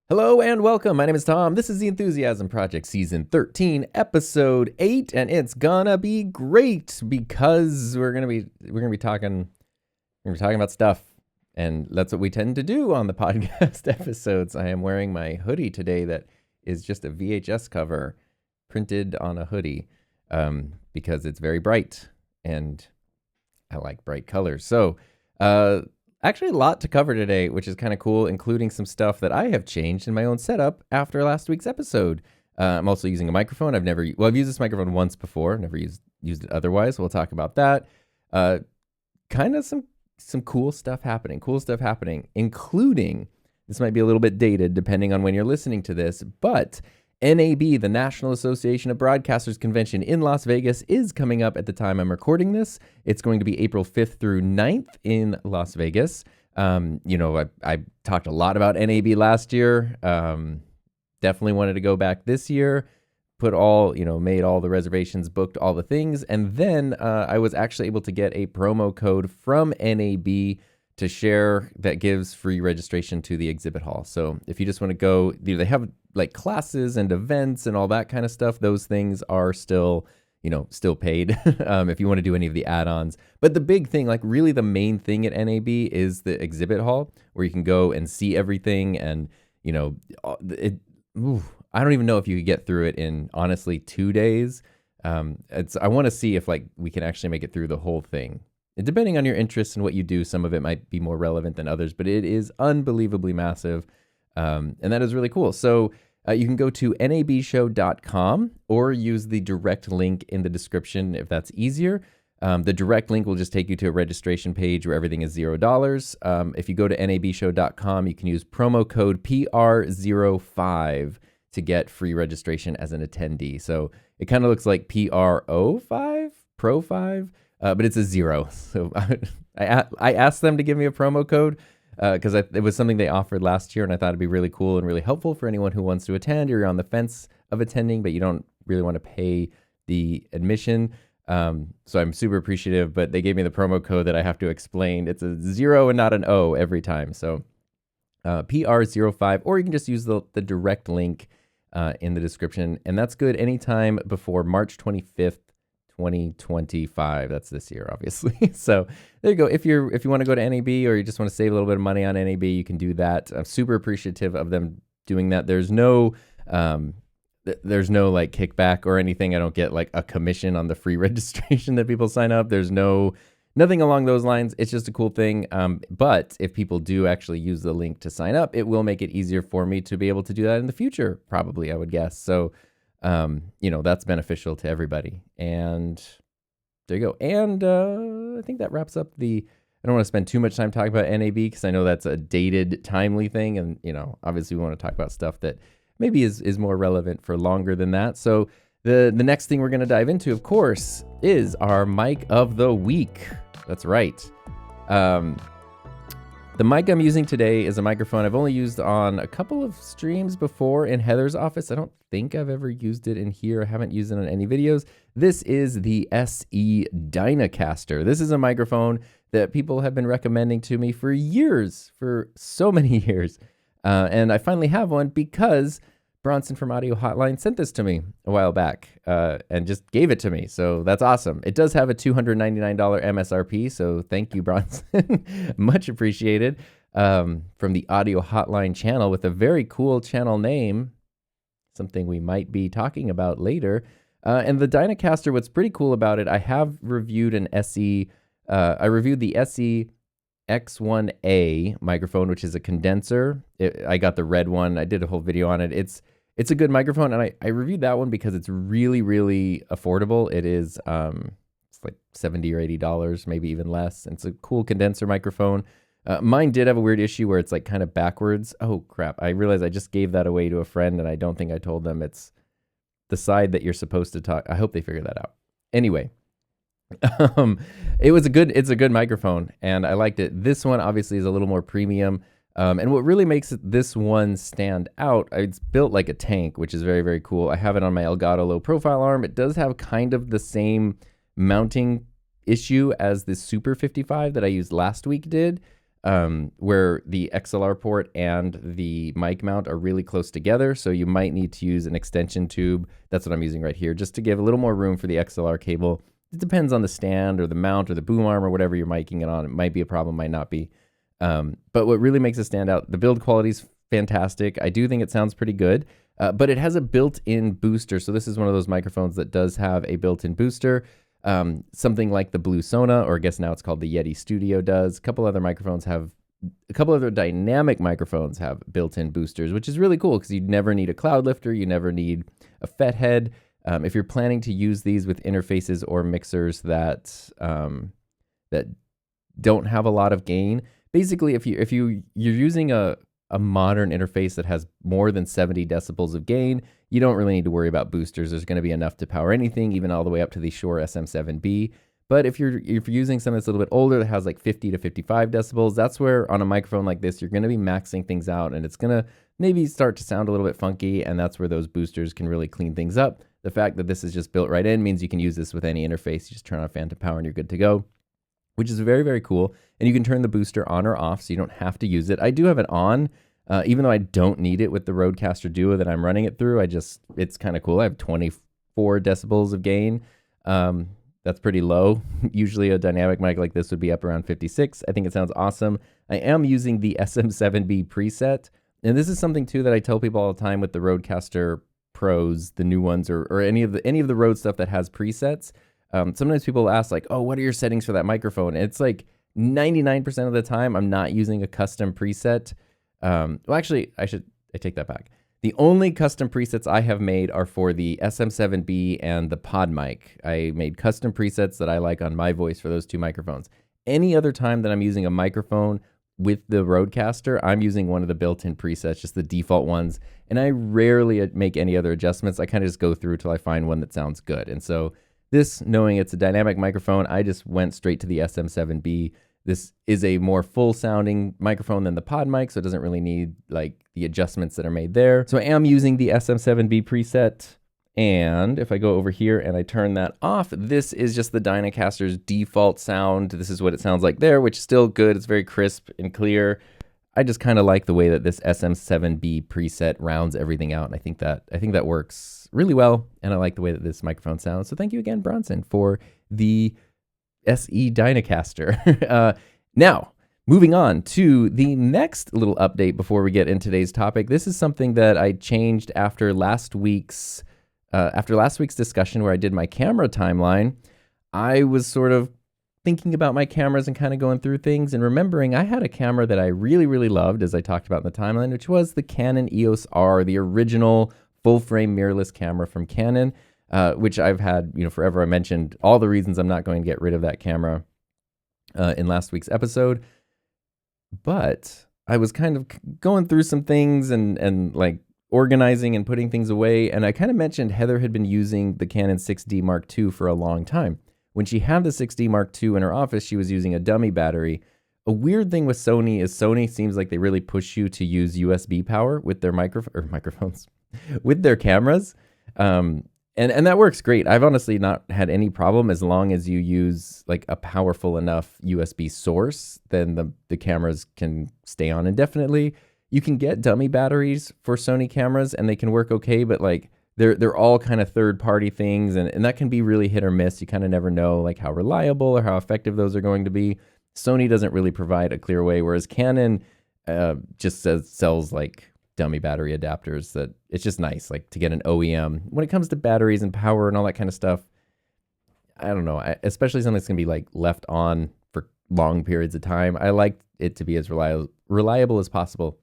Hello and welcome. My name is Tom. This is the Enthusiasm Project Season 13, Episode 8, and it's gonna be great because we're gonna be talking about stuff, and that's what we tend to do on the podcast episodes. I am wearing my hoodie today that is just a VHS cover printed on a hoodie because it's very bright and I like bright colors. So, actually, a lot to cover today, which is kind of cool, including some stuff that I have changed in my own setup after last week's episode. I'm also using a microphone. I've used this microphone once before. Never used it otherwise. We'll talk about that. Kind of some cool stuff happening, including, this might be a little bit dated depending on when you're listening to this, but NAB, the National Association of Broadcasters Convention in Las Vegas, is coming up at the time I'm recording this. It's going to be April 5th through 9th in Las Vegas. I talked a lot about NAB last year. Definitely wanted to go back this year. Made all the reservations, booked all the things. And then I was actually able to get a promo code from NAB to share that gives free registration to the exhibit hall. So if you just want to go, they have like classes and events and all that kind of stuff. Those things are still paid if you want to do any of the add-ons. But the big thing, like really the main thing at NAB is the exhibit hall where you can go and see everything. And, I don't even know if you could get through it in honestly 2 days. I want to see if we can actually make it through the whole thing. Depending on your interests and what you do, some of it might be more relevant than others, but it is unbelievably massive. And that is really cool. So you can go to nabshow.com or use the direct link in the description if that's easier. The direct link will just take you to a registration page where everything is $0. If you go to nabshow.com, you can use promo code PR05 to get free registration as an attendee. So it kind of looks like PRO5, Pro 5. But it's a 0. So I asked them to give me a promo code because it was something they offered last year, and I thought it'd be really cool and really helpful for anyone who wants to attend or you're on the fence of attending, but you don't really want to pay the admission. So I'm super appreciative, but they gave me the promo code that I have to explain. It's a 0 and not an O every time. So PR05, or you can just use the direct link in the description, and that's good anytime before March 25th. 2025. That's this year, obviously. So there you go. If you want to go to NAB or you just want to save a little bit of money on NAB, you can do that. I'm super appreciative of them doing that. There's no like kickback or anything. I don't get like a commission on the free registration that people sign up. There's nothing along those lines. It's just a cool thing. But if people do actually use the link to sign up, it will make it easier for me to be able to do that in the future, probably, I would guess. So that's beneficial to everybody. And there you go. And I think that wraps up I don't want to spend too much time talking about NAB because I know that's a dated, timely thing. And, obviously we want to talk about stuff that maybe is more relevant for longer than that. So the next thing we're going to dive into, of course, is our mic of the week. That's right. The mic I'm using today is a microphone I've only used on a couple of streams before in Heather's office. I don't think I've ever used it in here. I haven't used it on any videos. This is the SE Dynacaster. This is a microphone that people have been recommending to me for years, for so many years. And I finally have one because Bronson from Audio Hotline sent this to me a while back and just gave it to me. So that's awesome. It does have a $299 MSRP. So thank you, Bronson. Much appreciated. From the Audio Hotline channel with a very cool channel name, something we might be talking about later. And the Dynacaster, what's pretty cool about it, I have reviewed an SE. I reviewed the SE X1A microphone, which is a condenser. I got the red one. I did a whole video on it. It's a good microphone, and I reviewed that one because it's really, really affordable. It is it's like $70 or $80, maybe even less. And it's a cool condenser microphone. Mine did have a weird issue where it's like kind of backwards. Oh crap, I realized I just gave that away to a friend and I don't think I told them it's the side that you're supposed to talk. I hope they figure that out. Anyway, it's a good microphone and I liked it. This one obviously is a little more premium. And what really makes this one stand out, it's built like a tank, which is very, very cool. I have it on my Elgato low profile arm. It does have kind of the same mounting issue as the Super 55 that I used last week did, where the XLR port and the mic mount are really close together. So you might need to use an extension tube. That's what I'm using right here, just to give a little more room for the XLR cable. It depends on the stand or the mount or the boom arm or whatever you're miking it on. It might be a problem, might not be. But what really makes it stand out, the build quality is fantastic. I do think it sounds pretty good, but it has a built-in booster. So this is one of those microphones that does have a built-in booster, something like the Blue Sona, or I guess now it's called the Yeti Studio does. A couple other dynamic microphones have built-in boosters, which is really cool because you never need a cloud lifter. You never need a FET head. If you're planning to use these with interfaces or mixers that don't have a lot of gain, basically, if you're using a modern interface that has more than 70 decibels of gain, you don't really need to worry about boosters. There's going to be enough to power anything, even all the way up to the Shure SM7B. But if you're using something that's a little bit older that has like 50 to 55 decibels, that's where on a microphone like this, you're going to be maxing things out, and it's going to maybe start to sound a little bit funky, and that's where those boosters can really clean things up. The fact that this is just built right in means you can use this with any interface. You just turn on phantom power and you're good to go, which is very, very cool. And you can turn the booster on or off, so you don't have to use it. I do have it on, even though I don't need it with the Rodecaster Duo that I'm running it through. It's kind of cool. I have 24 decibels of gain. That's pretty low. Usually a dynamic mic like this would be up around 56. I think it sounds awesome. I am using the SM7B preset. And this is something too that I tell people all the time with the Rodecaster Pros, the new ones, or any of the Rode stuff that has presets. Sometimes people ask like, oh, what are your settings for that microphone? And it's like 99% of the time I'm not using a custom preset. Well, actually, I take that back. The only custom presets I have made are for the SM7B and the pod mic. I made custom presets that I like on my voice for those two microphones. Any other time that I'm using a microphone with the Rodecaster, I'm using one of the built-in presets, just the default ones, and I rarely make any other adjustments. I kind of just go through till I find one that sounds good. And so this, knowing it's a dynamic microphone, I just went straight to the SM7B. This is a more full-sounding microphone than the pod mic, so it doesn't really need like the adjustments that are made there. So I am using the SM7B preset. And if I go over here and I turn that off, this is just the Dynacaster's default sound. This is what it sounds like there, which is still good. It's very crisp and clear. I just kind of like the way that this SM7B preset rounds everything out. And I think that works really well. And I like the way that this microphone sounds. So thank you again, Bronson, for the SE Dynacaster. Now, moving on to the next little update before we get into today's topic. This is something that I changed after last week's discussion where I did my camera timeline. I was sort of thinking about my cameras and kind of going through things and remembering I had a camera that I really, really loved, as I talked about in the timeline, which was the Canon EOS R, the original full-frame mirrorless camera from Canon, which I've had forever. I mentioned all the reasons I'm not going to get rid of that camera in last week's episode. But I was kind of going through some things and like organizing and putting things away. And I kind of mentioned Heather had been using the Canon 6D Mark II for a long time. When she had the 6D Mark II in her office, she was using a dummy battery. A weird thing with Sony is Sony seems like they really push you to use USB power with their microphones, with their cameras. And that works great. I've honestly not had any problem as long as you use like a powerful enough USB source, then the cameras can stay on indefinitely. You can get dummy batteries for Sony cameras and they can work okay, but like they're all kind of third-party things, and that can be really hit or miss. You kind of never know like how reliable or how effective those are going to be. Sony doesn't really provide a clear way, whereas Canon just sells like dummy battery adapters that it's just nice, like to get an OEM. When it comes to batteries and power and all that kind of stuff, I don't know, especially something that's going to be like left on for long periods of time. I like it to be as reliable as possible.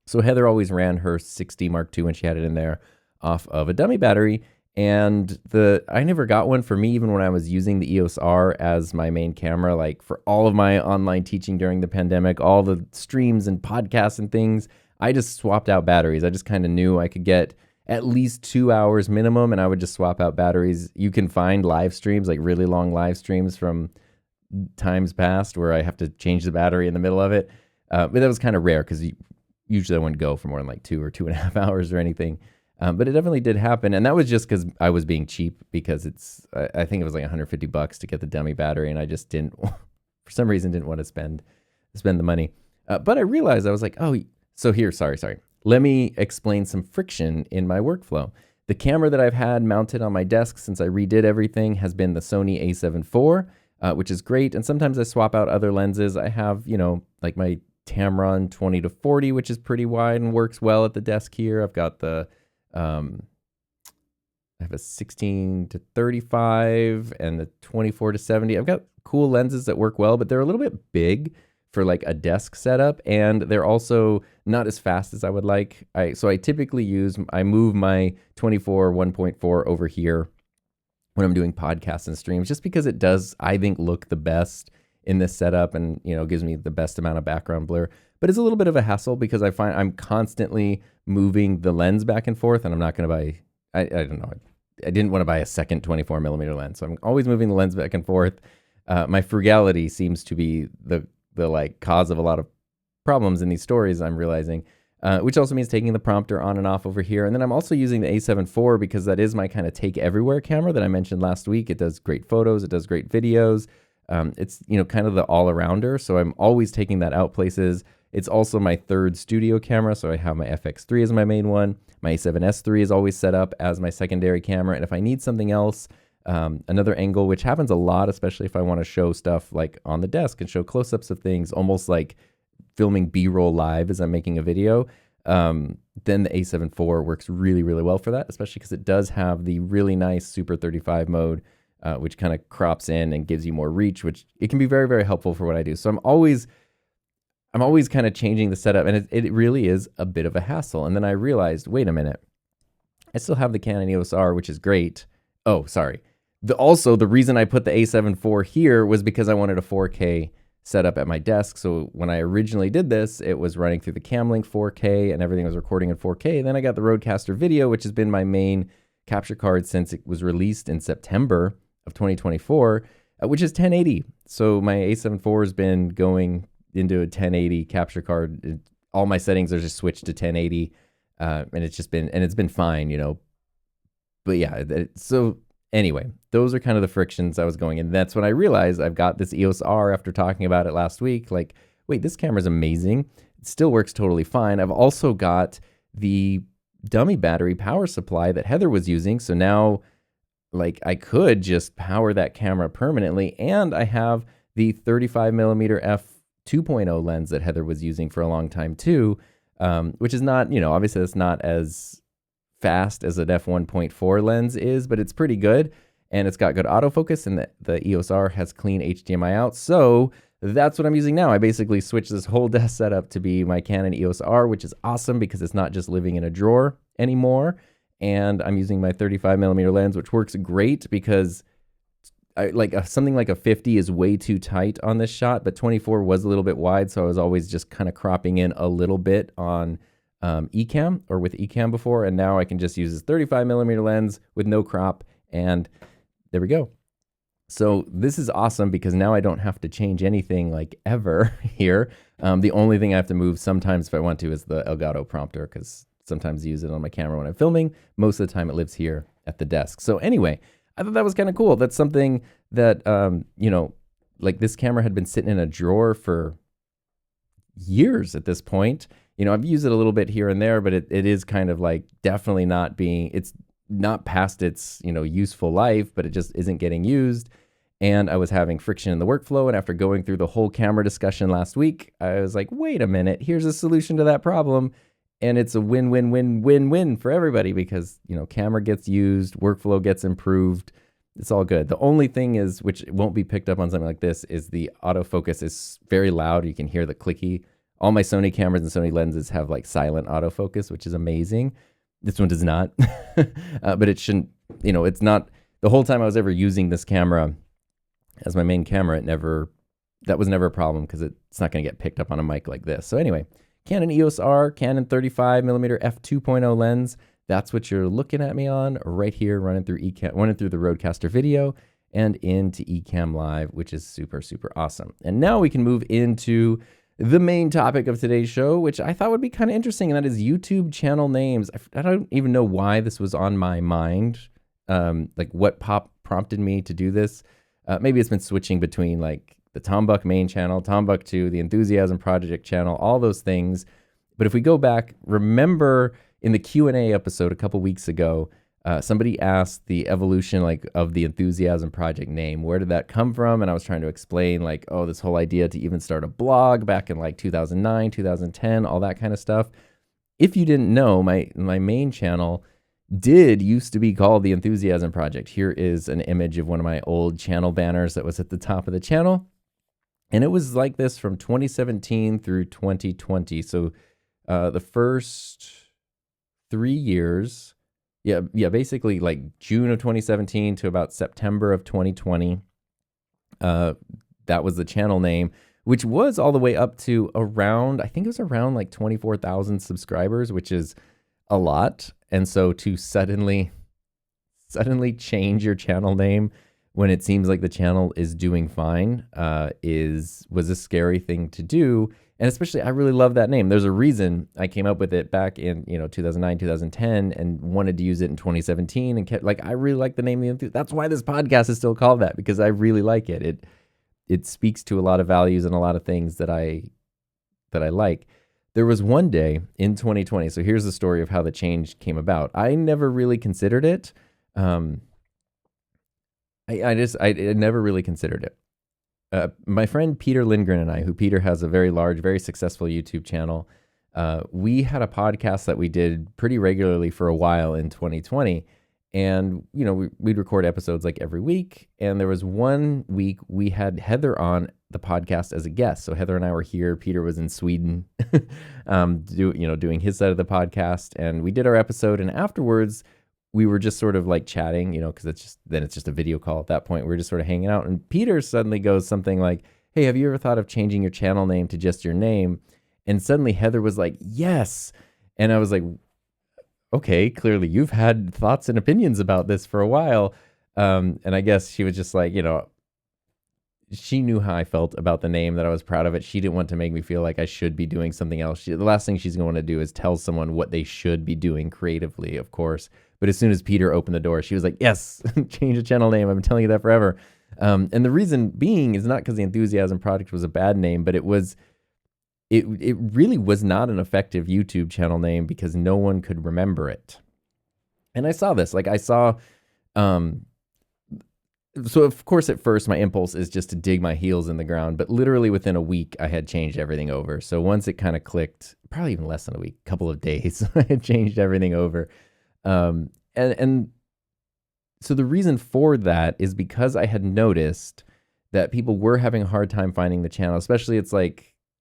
So Heather always ran her 6D Mark II when she had it in there off of a dummy battery. And I never got one for me, even when I was using the EOS R as my main camera, like for all of my online teaching during the pandemic, all the streams and podcasts and things, I just swapped out batteries. I just kind of knew I could get at least 2 hours minimum, and I would just swap out batteries. You can find live streams, like really long live streams from times past where I have to change the battery in the middle of it. But that was kind of rare because usually I wouldn't go for more than like 2 or 2.5 hours or anything. But it definitely did happen. And that was just because I was being cheap, because I think it was like $150 to get the dummy battery. And I just didn't, for some reason, didn't want to spend the money. But I realized, I was like, oh, so here, sorry. Let me explain some friction in my workflow. The camera that I've had mounted on my desk since I redid everything has been the Sony a7 IV, which is great. And sometimes I swap out other lenses. I have, like my Tamron 20-40, which is pretty wide and works well at the desk here. I've got I have a 16-35 and the 24-70. I've got cool lenses that work well, but they're a little bit big for like a desk setup, and they're also not as fast as I would like. So I typically move my 24 1.4 over here when I'm doing podcasts and streams, just because it does, I think, look the best in this setup, and gives me the best amount of background blur. But it's a little bit of a hassle because I find I'm constantly moving the lens back and forth, and I'm not going to buy, I don't know, I didn't want to buy a second 24 millimeter lens, so I'm always moving the lens back and forth. My frugality seems to be the like cause of a lot of problems in these stories, I'm realizing, which also means taking the prompter on and off over here. And then I'm also using the a7 IV because that is my kind of take everywhere camera that I mentioned last week. It does great photos, it does great videos. It's kind of the all-arounder, so I'm always taking that out places. It's also my third studio camera, so I have my FX3 as my main one. My A7S III is always set up as my secondary camera, and if I need something else, another angle, which happens a lot, especially if I want to show stuff like on the desk and show close-ups of things, almost like filming B-roll live as I'm making a video, then the a7 IV works really, really well for that, especially because it does have the really nice Super 35 mode, which kind of crops in and gives you more reach, which it can be very, very helpful for what I do. So I'm always kind of changing the setup, and it really is a bit of a hassle. And then I realized, wait a minute, I still have the Canon EOS R, which is great. Oh, sorry. Also, the reason I put the a7 IV here was because I wanted a 4K setup at my desk. So when I originally did this, it was running through the Camlink 4K and everything was recording in 4K. Then I got the Rodecaster Video, which has been my main capture card since it was released in September of 2024, which is 1080. So my a7 IV has been going into a 1080 capture card. All my settings are just switched to 1080, and it's been fine, But yeah, so anyway, those are kind of the frictions I was going in. That's when I realized I've got this EOS R after talking about it last week. Like, wait, this camera's amazing. It still works totally fine. I've also got the dummy battery power supply that Heather was using. So now, like, I could just power that camera permanently. And I have the 35mm f2.0 lens that Heather was using for a long time too, which is not, obviously it's not as fast as an f1.4 lens is, but it's pretty good, and it's got good autofocus, and the EOS R has clean HDMI out. So that's what I'm using now. I basically switched this whole desk setup to be my Canon EOS R, which is awesome because it's not just living in a drawer anymore. And I'm using my 35mm lens, which works great because something like a 50 is way too tight on this shot, but 24 was a little bit wide, so I was always just kind of cropping in a little bit on Ecamm or with Ecamm before, and now I can just use this 35mm lens with no crop, and there we go. So this is awesome because now I don't have to change anything like ever here. The only thing I have to move sometimes if I want to is the Elgato prompter, because sometimes I use it on my camera when I'm filming. Most of the time it lives here at the desk. So anyway, I thought that was kind of cool. That's something that, like this camera had been sitting in a drawer for years at this point. I've used it a little bit here and there, but it is kind of like definitely it's not past its, useful life, but it just isn't getting used. And I was having friction in the workflow. And after going through the whole camera discussion last week, I was like, wait a minute, here's a solution to that problem. And it's a win-win-win-win-win for everybody because, camera gets used, workflow gets improved. It's all good. The only thing is, which won't be picked up on something like this, is the autofocus is very loud. You can hear the clicky. All my Sony cameras and Sony lenses have like silent autofocus, which is amazing. This one does not, but it shouldn't it's not the whole time I was ever using this camera as my main camera. That was never a problem because it's not going to get picked up on a mic like this. So anyway, Canon EOS R, Canon 35mm f2.0 lens. That's what you're looking at me on right here, running through the Rodecaster video and into Ecamm Live, which is super, super awesome. And now we can move into the main topic of today's show, which I thought would be kind of interesting, and that is YouTube channel names. I don't even know why this was on my mind, like what prompted me to do this. Maybe it's been switching between like the Tom Buck main channel, Tom Buck 2, the Enthusiasm Project channel, all those things. But if we go back, remember in the Q&A episode a couple weeks ago, somebody asked the evolution of the Enthusiasm Project name. Where did that come from? And I was trying to explain this whole idea to even start a blog back in 2009, 2010, all that kind of stuff. If you didn't know, my main channel used to be called the Enthusiasm Project. Here is an image of one of my old channel banners that was at the top of the channel. And it was like this from 2017 through 2020. So the first 3 years, basically like June of 2017 to about September of 2020, that was the channel name, which was all the way up to around, I think it was around like 24,000 subscribers, which is a lot. And so to suddenly change your channel name when it seems like the channel is doing fine was a scary thing to do. And especially, I really love that name. There's a reason I came up with it back in 2009, 2010, and wanted to use it in 2017, and kept I really like the name. That's why this podcast is still called that, because I really like it. It speaks to a lot of values and a lot of things that I like. There was one day in 2020. So here's the story of how the change came about. I never really considered it. I never really considered it. My friend Peter Lindgren and I, who Peter has a very large, very successful YouTube channel, we had a podcast that we did pretty regularly for a while in 2020. And, we'd record episodes like every week. And there was one week we had Heather on the podcast as a guest. So Heather and I were here. Peter was in Sweden, doing his side of the podcast. And we did our episode. And afterwards, we were just sort of chatting, because it's just a video call at that point. We were just sort of hanging out. And Peter suddenly goes something like, "Hey, have you ever thought of changing your channel name to just your name?" And suddenly Heather was like, "Yes." And I was like, "Okay, clearly you've had thoughts and opinions about this for a while." And I guess she was just like, she knew how I felt about the name, that I was proud of it. She didn't want to make me feel like I should be doing something else. The last thing she's going to do is tell someone what they should be doing creatively, of course. But as soon as Peter opened the door, she was like, "Yes, change the channel name. I've been telling you that forever." And the reason being is not because the Enthusiasm Project was a bad name, but it really was not an effective YouTube channel name because no one could remember it. And I saw this, so of course at first my impulse is just to dig my heels in the ground, but literally within a week I had changed everything over. So once it kind of clicked, probably even less than a week, couple of days, I had changed everything over. And so the reason for that is because I had noticed that people were having a hard time finding the channel, especially it's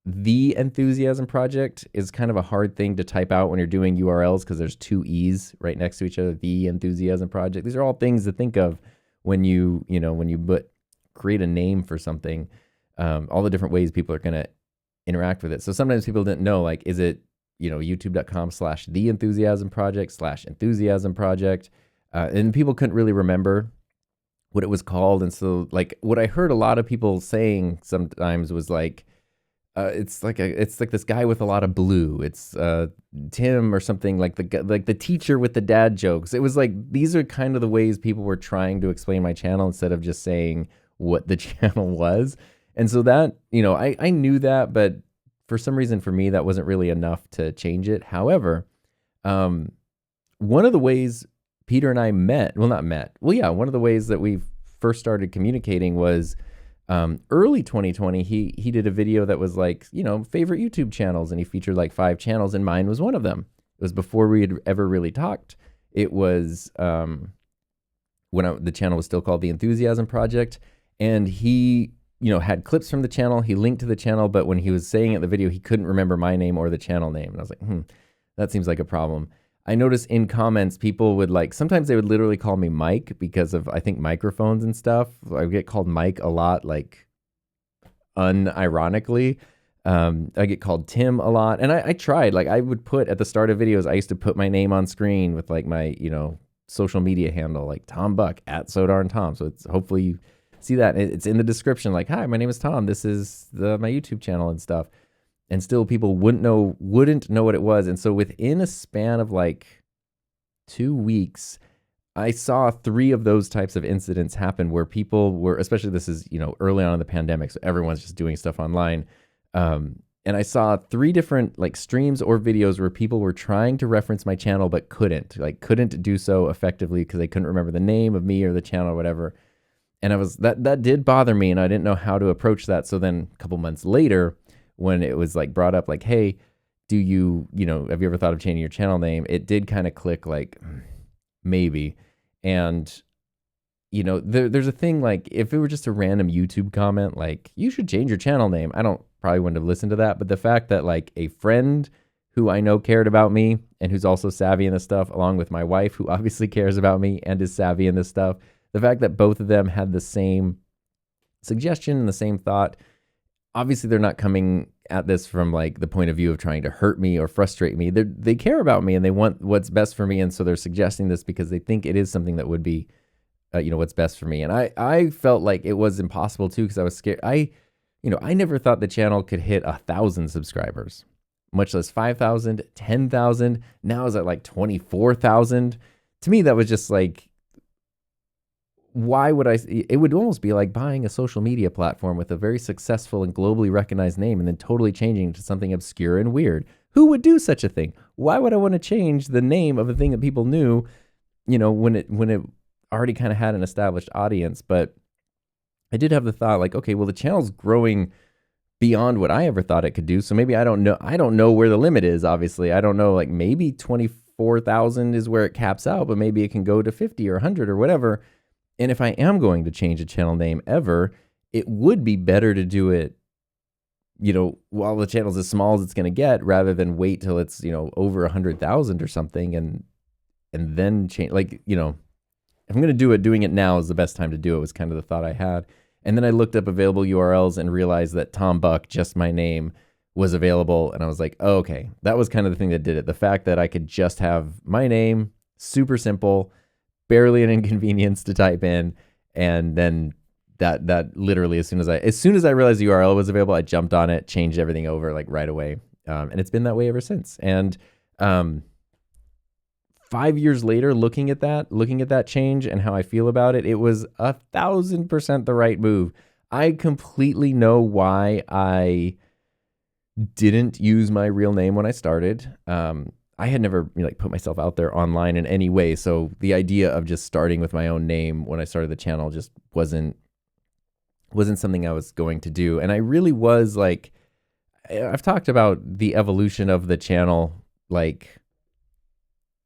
the Enthusiasm Project is kind of a hard thing to type out when you're doing URLs because there's two E's right next to each other, the Enthusiasm Project. These are all things to think of when you create a name for something, all the different ways people are going to interact with it. So sometimes people didn't know, is it, youtube.com/the Enthusiasm Project /Enthusiasm Project. And people couldn't really remember what it was called. And so what I heard a lot of people saying sometimes was it's like this guy with a lot of blue. It's Tim or something, like the teacher with the dad jokes. It was these are kind of the ways people were trying to explain my channel instead of just saying what the channel was. And so that, I knew that, but for some reason for me, that wasn't really enough to change it. However, one of the ways Peter and I one of the ways that we first started communicating was early 2020, he did a video that was favorite YouTube channels, and he featured 5 channels, and mine was one of them. It was before we had ever really talked. It was when the channel was still called The Enthusiasm Project, and he had clips from the channel. He linked to the channel, but when he was saying it in the video, he couldn't remember my name or the channel name. And I was like, that seems like a problem. I noticed in comments, people would like, sometimes they would literally call me Mike because of, I think, microphones and stuff. I get called Mike a lot, like unironically. I get called Tim a lot. And I tried, like I would put at the start of videos, I used to put my name on screen with like my, social media handle, like Tom Buck at So Darn Tom. So it's hopefully you see that. It's in the description, like, hi, my name is Tom. This is my YouTube channel and stuff. And still people wouldn't know what it was. And so within a span of like 2 weeks, I saw 3 of those types of incidents happen where people were, especially this is, early on in the pandemic. So everyone's just doing stuff online. And I saw 3 different like streams or videos where people were trying to reference my channel, but couldn't do so effectively because they couldn't remember the name of me or the channel or whatever. And that did bother me, and I didn't know how to approach that. So then a couple months later, when it was like brought up, like, hey, have you ever thought of changing your channel name? It did kind of click, like, maybe. And, there's a thing, like, if it were just a random YouTube comment, like, you should change your channel name, probably wouldn't have listened to that. But the fact that like a friend who I know cared about me and who's also savvy in this stuff, along with my wife, who obviously cares about me and is savvy in this stuff, the fact that both of them had the same suggestion and the same thought, obviously they're not coming at this from like the point of view of trying to hurt me or frustrate me. They care about me and they want what's best for me. And so they're suggesting this because they think it is something that would be, what's best for me. And I felt like it was impossible too, because I was scared. I never thought the channel could hit 1,000 subscribers, much less 5,000, 10,000. Now it's at like 24,000. To me, that was just like, why would it would almost be like buying a social media platform with a very successful and globally recognized name and then totally changing it to something obscure and weird. Who would do such a thing? Why would I want to change the name of a thing that people knew, when it already kind of had an established audience? But I did have the thought, like, okay, well, the channel's growing beyond what I ever thought it could do. So maybe I don't know where the limit is. Obviously, I don't know, like maybe 24,000 is where it caps out, but maybe it can go to 50 or 100 or whatever. And if I am going to change a channel name ever, it would be better to do it, while the channel's as small as it's going to get, rather than wait till it's, over 100,000 or something and then change. Like, if I'm going to do it, doing it now is the best time to do it, was kind of the thought I had. And then I looked up available URLs and realized that Tom Buck, just my name, was available. And I was like, oh, okay, that was kind of the thing that did it. The fact that I could just have my name, super simple, barely an inconvenience to type in. And then that literally, as soon as I realized the URL was available, I jumped on it, changed everything over like right away. And it's been that way ever since. And 5 years later, looking at that change and how I feel about it, it was 1,000% the right move. I completely know why I didn't use my real name when I started. I had never put myself out there online in any way. So the idea of just starting with my own name when I started the channel just wasn't something I was going to do. And I really was like, I've talked about the evolution of the channel, like,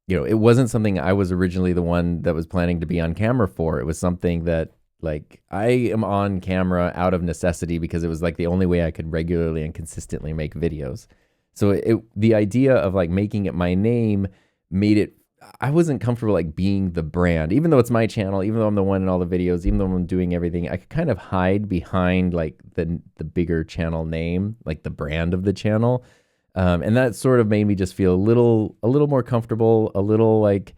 it wasn't something I was originally the one that was planning to be on camera for. It was something that, like, I am on camera out of necessity because it was like the only way I could regularly and consistently make videos. So the idea of like making it my name made it, I wasn't comfortable like being the brand, even though it's my channel, even though I'm the one in all the videos, even though I'm doing everything, I could kind of hide behind like the bigger channel name, like the brand of the channel. And that sort of made me just feel a little more comfortable, a little like,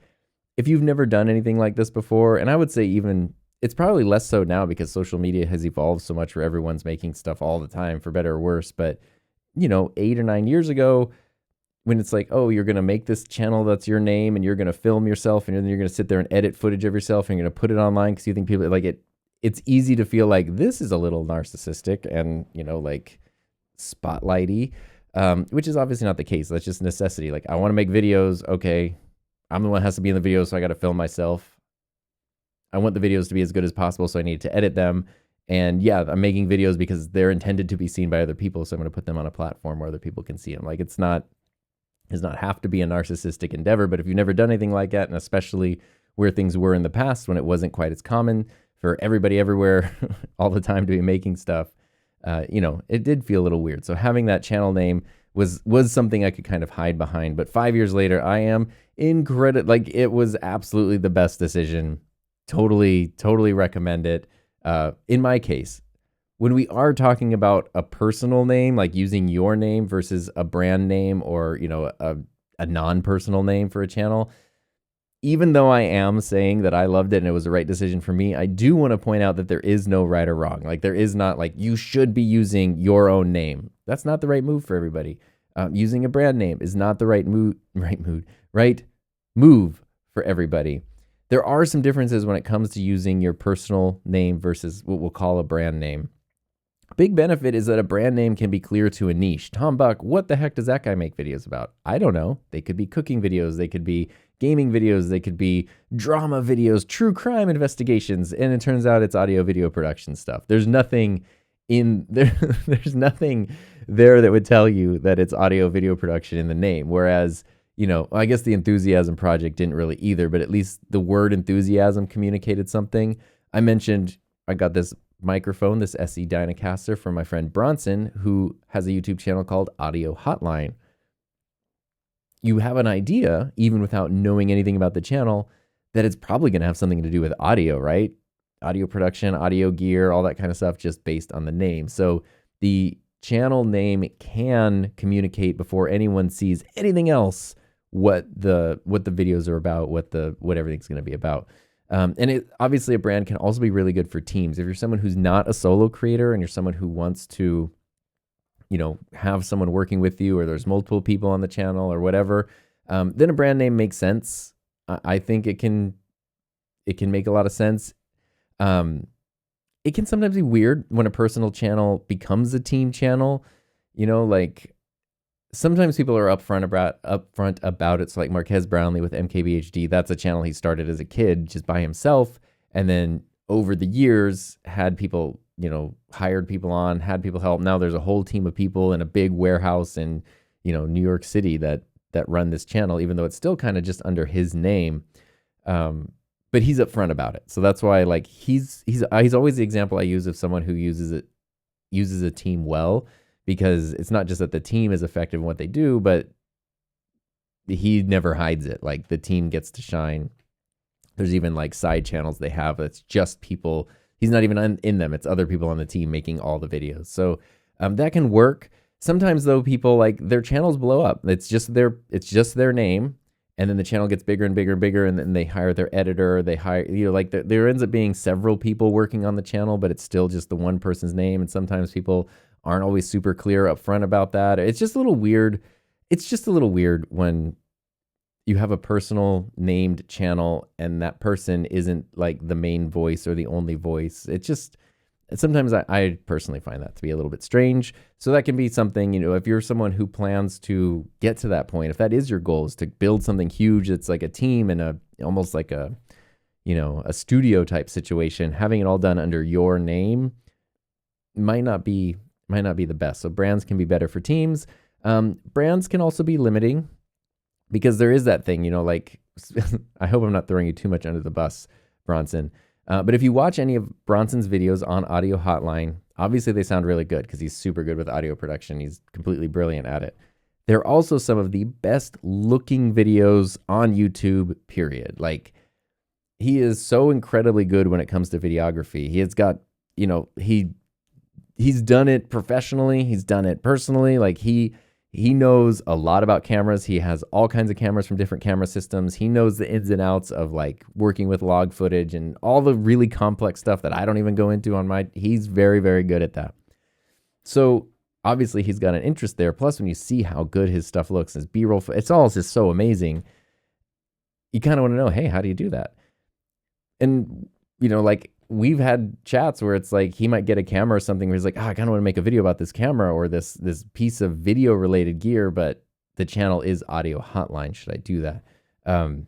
if you've never done anything like this before, and I would say even, it's probably less so now because social media has evolved so much where everyone's making stuff all the time, for better or worse. But, 8 or 9 years ago, when it's like, oh, you're going to make this channel that's your name and you're going to film yourself and then you're going to sit there and edit footage of yourself and you're going to put it online because you think people like it. It's easy to feel like this is a little narcissistic and, like spotlighty. Which is obviously not the case. That's just necessity. Like, I want to make videos. Okay, I'm the one that has to be in the video, so I got to film myself. I want the videos to be as good as possible, so I need to edit them. And yeah, I'm making videos because they're intended to be seen by other people, so I'm going to put them on a platform where other people can see them. Like, it's not have to be a narcissistic endeavor, but if you've never done anything like that, and especially where things were in the past when it wasn't quite as common for everybody everywhere all the time to be making stuff, it did feel a little weird. So having that channel name was something I could kind of hide behind. But 5 years later, I am incredible. Like, it was absolutely the best decision. Totally recommend it. In my case, when we are talking about a personal name, like using your name versus a brand name or, a non-personal name for a channel, even though I am saying that I loved it and it was the right decision for me, I do want to point out that there is no right or wrong. Like, there is not like you should be using your own name. That's not the right move for everybody. Using a brand name is not the right move for everybody. There are some differences when it comes to using your personal name versus what we'll call a brand name. Big benefit is that a brand name can be clear to a niche. Tom Buck, what the heck does that guy make videos about? I don't know. They could be cooking videos. They could be gaming videos. They could be drama videos, true crime investigations. And it turns out it's audio video production stuff. There's nothing in there. There's nothing there that would tell you that it's audio video production in the name. Whereas, I guess the Enthusiasm Project didn't really either, but at least the word enthusiasm communicated something. I mentioned I got this microphone, this SE Dynacaster from my friend Bronson, who has a YouTube channel called Audio Hotline. You have an idea, even without knowing anything about the channel, that it's probably going to have something to do with audio, right? Audio production, audio gear, all that kind of stuff, just based on the name. So the channel name can communicate before anyone sees anything else what the videos are about, what everything's going to be about. And obviously a brand can also be really good for teams. If you're someone who's not a solo creator and you're someone who wants to, have someone working with you, or there's multiple people on the channel or whatever, then a brand name makes sense. I think it can make a lot of sense. It can sometimes be weird when a personal channel becomes a team channel. Like, sometimes people are upfront about it. So like Marquez Brownlee with MKBHD, that's a channel he started as a kid just by himself. And then over the years had people, hired people on, had people help. Now there's a whole team of people in a big warehouse in, New York City that run this channel, even though it's still kind of just under his name. But he's upfront about it. So that's why, like, he's always the example I use of someone who uses a team well. Because it's not just that the team is effective in what they do, but he never hides it. Like, the team gets to shine. There's even like side channels they have that's just people. He's not even in them. It's other people on the team making all the videos. So that can work. Sometimes though, people, like, their channels blow up. It's just their name, and then the channel gets bigger and bigger and bigger, and then they hire their editor. They hire, like, there ends up being several people working on the channel, but it's still just the one person's name. And sometimes people aren't always super clear up front about that. It's just a little weird. It's just a little weird when you have a personal named channel and that person isn't like the main voice or the only voice. It's just, sometimes I personally find that to be a little bit strange. So that can be something, if you're someone who plans to get to that point, if that is your goal, is to build something huge that's like a team and almost like a studio type situation, having it all done under your name might not be the best. So brands can be better for teams. Brands can also be limiting, because there is that thing, like, I hope I'm not throwing you too much under the bus, Bronson. But if you watch any of Bronson's videos on Audio Hotline, obviously they sound really good because he's super good with audio production. He's completely brilliant at it. They're also some of the best looking videos on YouTube, period. Like, he is so incredibly good when it comes to videography. He has got, he's done it professionally. He's done it personally. Like, he knows a lot about cameras. He has all kinds of cameras from different camera systems. He knows the ins and outs of like working with log footage and all the really complex stuff that I don't even go into on he's very, very good at that. So obviously he's got an interest there. Plus, when you see how good his stuff looks, his B-roll, it's all just so amazing. You kind of want to know, hey, how do you do that? And, like, we've had chats where it's like he might get a camera or something where he's like, I kind of want to make a video about this camera or this piece of video related gear, but the channel is Audio Hotline. Should I do that? And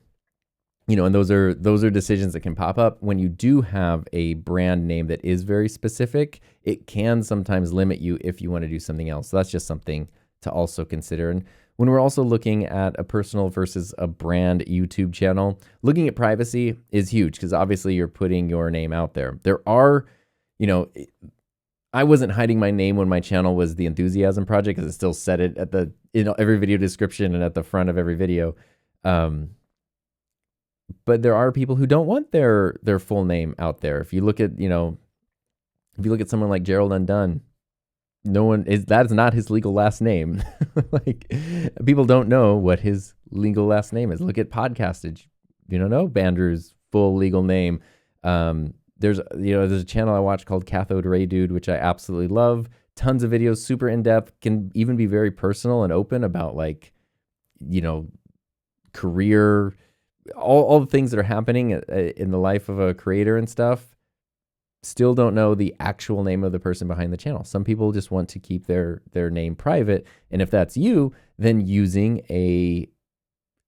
those are decisions that can pop up when you do have a brand name that is very specific. It can sometimes limit you if you want to do something else. So that's just something to also consider. And when we're also looking at a personal versus a brand YouTube channel, looking at privacy is huge because obviously you're putting your name out there. There are, I wasn't hiding my name when my channel was The Enthusiasm Project, because it still said it at the, every video description and at the front of every video. But there are people who don't want their full name out there. If you look at, if you look at someone like Gerald Undone, that is not his legal last name. Like, people don't know what his legal last name is. Look at Podcastage. You don't know Bandrew's full legal name. There's a channel I watch called Cathode Ray Dude, which I absolutely love. Tons of videos, super in-depth, can even be very personal and open about, like, career, all the things that are happening in the life of a creator and stuff. Still don't know the actual name of the person behind the channel. Some people just want to keep their name private. And if that's you, then using a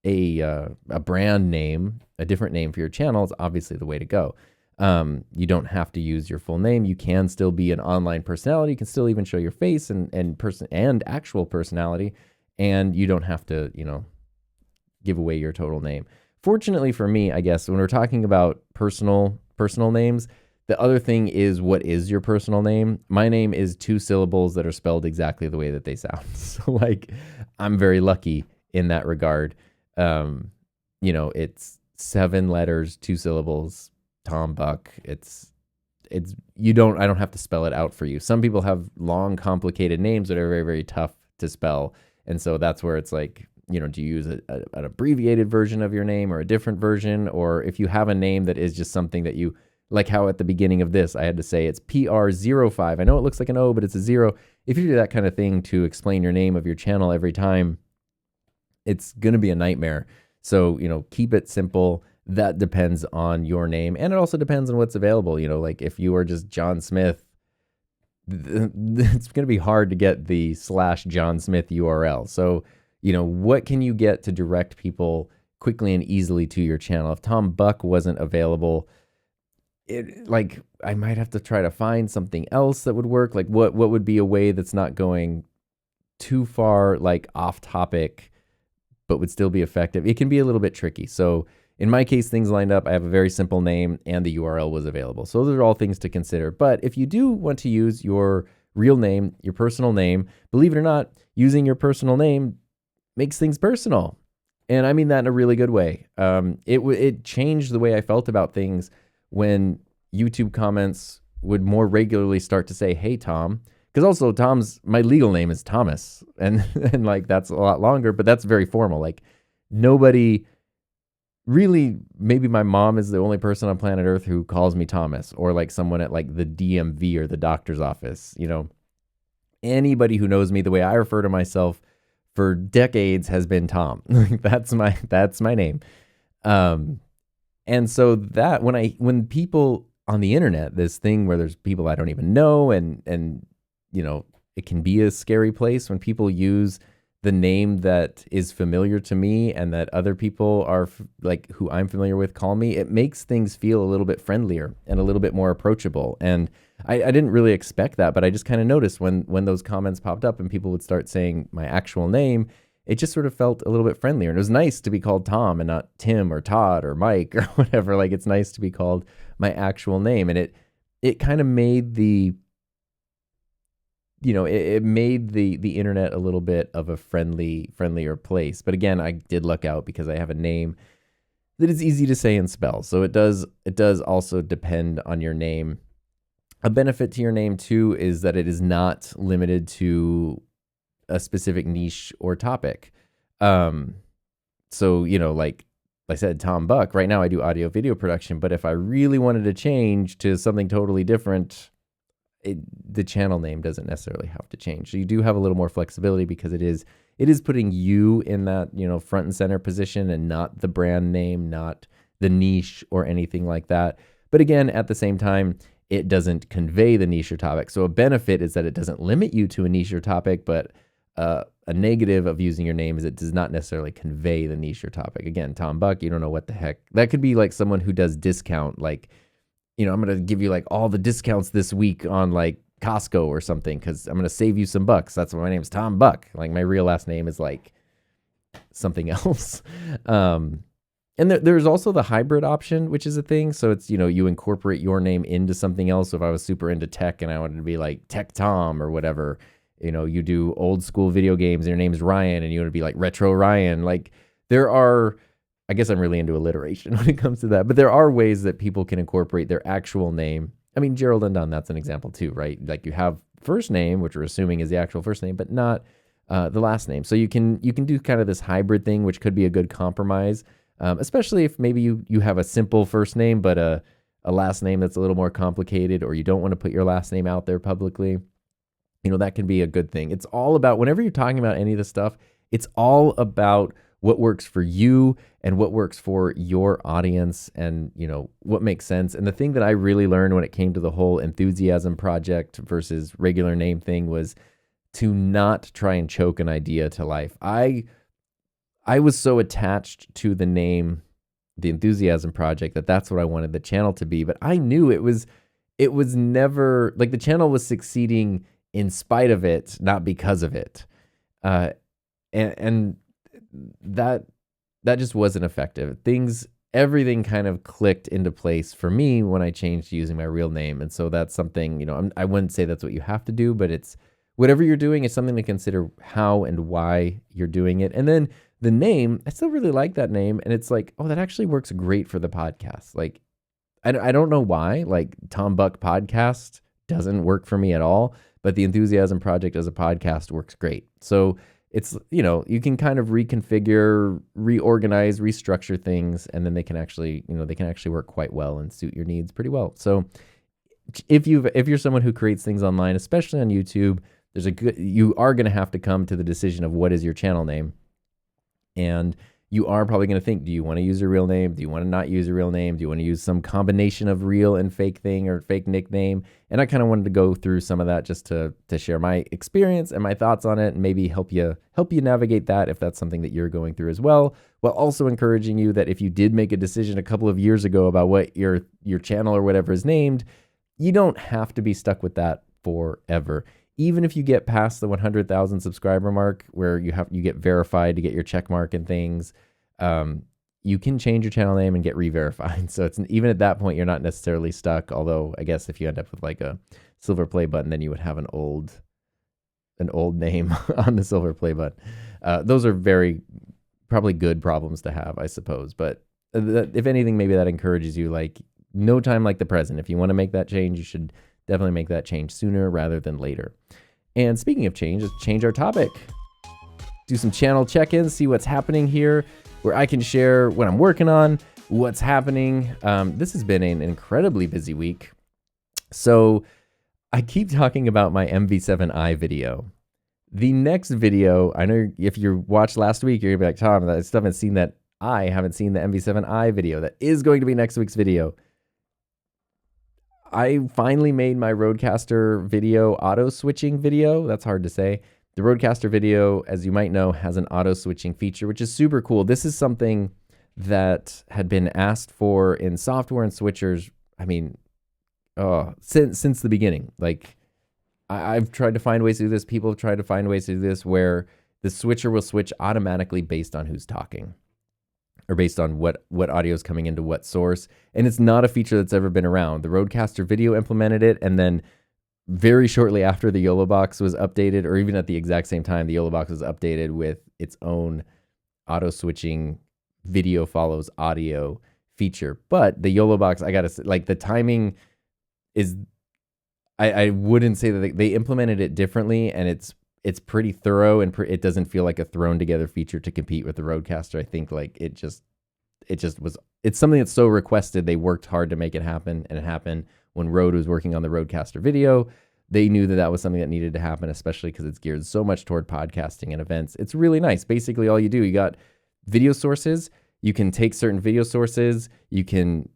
brand name, a different name for your channel, is obviously the way to go. You don't have to use your full name. You can still be an online personality. You can still even show your face and actual personality, and you don't have to, give away your total name. Fortunately for me, I guess, when we're talking about personal names, the other thing is, what is your personal name? My name is 2 syllables that are spelled exactly the way that they sound. So, like, I'm very lucky in that regard. It's 7 letters, 2 syllables, Tom Buck. I don't have to spell it out for you. Some people have long, complicated names that are very, very tough to spell. And so that's where it's like, do you use an abbreviated version of your name or a different version? Or if you have a name that is just something that you, like how at the beginning of this, I had to say it's PR05. I know it looks like an O, but it's a 0. If you do that kind of thing to explain your name of your channel every time, it's going to be a nightmare. So, keep it simple. That depends on your name. And it also depends on what's available. Like, if you are just John Smith, it's going to be hard to get the /John Smith URL. So, what can you get to direct people quickly and easily to your channel? If Tom Buck wasn't available, I might have to try to find something else that would work. Like, what would be a way that's not going too far, like, off topic, but would still be effective? It can be a little bit tricky. So in my case, things lined up. I have a very simple name and the URL was available. So those are all things to consider. But if you do want to use your real name, your personal name, believe it or not, using your personal name makes things personal. And I mean that in a really good way. It changed the way I felt about things when YouTube comments would more regularly start to say, "Hey, Tom," because also my legal name is Thomas, and like, that's a lot longer, but that's very formal. Like, nobody really, maybe my mom is the only person on planet Earth who calls me Thomas, or like someone at like the DMV or the doctor's office. Anybody who knows me the way I refer to myself for decades has been Tom. That's my name. And so that when people on the internet, this thing where there's people I don't even know, and it can be a scary place when people use the name that is familiar to me and that other people are like, who I'm familiar with, call me. It makes things feel a little bit friendlier and a little bit more approachable. And I didn't really expect that, but I just kind of noticed when those comments popped up and people would start saying my actual name, it just sort of felt a little bit friendlier. And it was nice to be called Tom and not Tim or Todd or Mike or whatever. Like, it's nice to be called my actual name. And it kind of made it made the internet a little bit of a friendlier place. But again, I did luck out because I have a name that is easy to say and spell. So it does also depend on your name. A benefit to your name too is that it is not limited to a specific niche or topic. So, like I said, Tom Buck, right now I do audio video production, but if I really wanted to change to something totally different, the channel name doesn't necessarily have to change. So you do have a little more flexibility because it is putting you in that, front and center position, and not the brand name, not the niche or anything like that. But again, at the same time, it doesn't convey the niche or topic. So a benefit is that it doesn't limit you to a niche or topic, but a negative of using your name is it does not necessarily convey the niche or topic. Again, Tom Buck, you don't know what the heck. That could be like someone who does discount, like, I'm going to give you like all the discounts this week on like Costco or something because I'm going to save you some bucks. That's why my name is Tom Buck. Like, my real last name is like something else. And there's also the hybrid option, which is a thing. So it's, you incorporate your name into something else. So if I was super into tech and I wanted to be like Tech Tom or whatever, you do old school video games and your name's Ryan and you want to be like Retro Ryan. Like there are, I guess I'm really into alliteration when it comes to that, but there are ways that people can incorporate their actual name. I mean, Gerald and Dunn, that's an example too, right? Like you have first name, which we're assuming is the actual first name, but not the last name. So you can do kind of this hybrid thing, which could be a good compromise. Especially if maybe you have a simple first name, but a last name that's a little more complicated, or you don't want to put your last name out there publicly, that can be a good thing. It's all about, whenever you're talking about any of this stuff, it's all about what works for you and what works for your audience and, what makes sense. And the thing that I really learned when it came to the whole enthusiasm project versus regular name thing was to not try and choke an idea to life. I was so attached to the name, the Enthusiasm Project, that's what I wanted the channel to be. But I knew it was never, like, the channel was succeeding in spite of it, not because of it. And that just wasn't effective. Everything kind of clicked into place for me when I changed to using my real name. And so that's something, I wouldn't say that's what you have to do, but it's whatever you're doing is something to consider how and why you're doing it. And then the name, I still really like that name. And it's like, oh, that actually works great for the podcast. Like, I don't know why, like Tom Buck Podcast doesn't work for me at all, but the Enthusiasm Project as a podcast works great. So it's, you can kind of reconfigure, reorganize, restructure things, and then they can actually work quite well and suit your needs pretty well. So if you're someone who creates things online, especially on YouTube, you are going to have to come to the decision of what is your channel name. And you are probably going to think, do you want to use your real name? Do you want to not use your real name? Do you want to use some combination of real and fake thing or fake nickname? And I kind of wanted to go through some of that just to share my experience and my thoughts on it and maybe help you navigate that if that's something that you're going through as well, while also encouraging you that if you did make a decision a couple of years ago about what your channel or whatever is named, you don't have to be stuck with that forever. Even if you get past the 100,000 subscriber mark where you get verified to get your check mark and things, you can change your channel name and get re-verified. So it's even at that point, you're not necessarily stuck. Although I guess if you end up with like a silver play button, then you would have an old name on the silver play button. Those are probably good problems to have, I suppose. But if anything, maybe that encourages you, like no time like the present. If you want to make that change, you should definitely make that change sooner rather than later. And speaking of change, let's change our topic. Do some channel check-ins, see what's happening here, where I can share what I'm working on, what's happening. This has been an incredibly busy week. So I keep talking about my MV7i video. The next video, I know if you watched last week, you're going to be like, Tom, I still haven't seen that. I haven't seen the MV7i video. That is going to be next week's video. I finally made my Rodecaster video auto switching video. That's hard to say. The Rodecaster video, as you might know, has an auto switching feature, which is super cool. This is something that had been asked for in software and switchers. I mean, since the beginning. Like I've tried to find ways to do this. People have tried to find ways to do this where the switcher will switch automatically based on who's talking, or based on what audio is coming into what source. And it's not a feature that's ever been around. The Rodecaster video implemented it, and then very shortly after the YOLO box was updated, or even at the exact same time, the YOLO box was updated with its own auto switching video follows audio feature. But the YOLO box, I gotta say, like the timing is, I wouldn't say that they implemented it differently, and it's pretty thorough, and it doesn't feel like a thrown together feature to compete with the Rodecaster. I think like it just was, it's something that's so requested. They worked hard to make it happen, and it happened. When Rode was working on the Rodecaster video, they knew that was something that needed to happen, especially because it's geared so much toward podcasting and events. It's really nice. Basically, all you do, you got video sources. You can take certain video sources. You can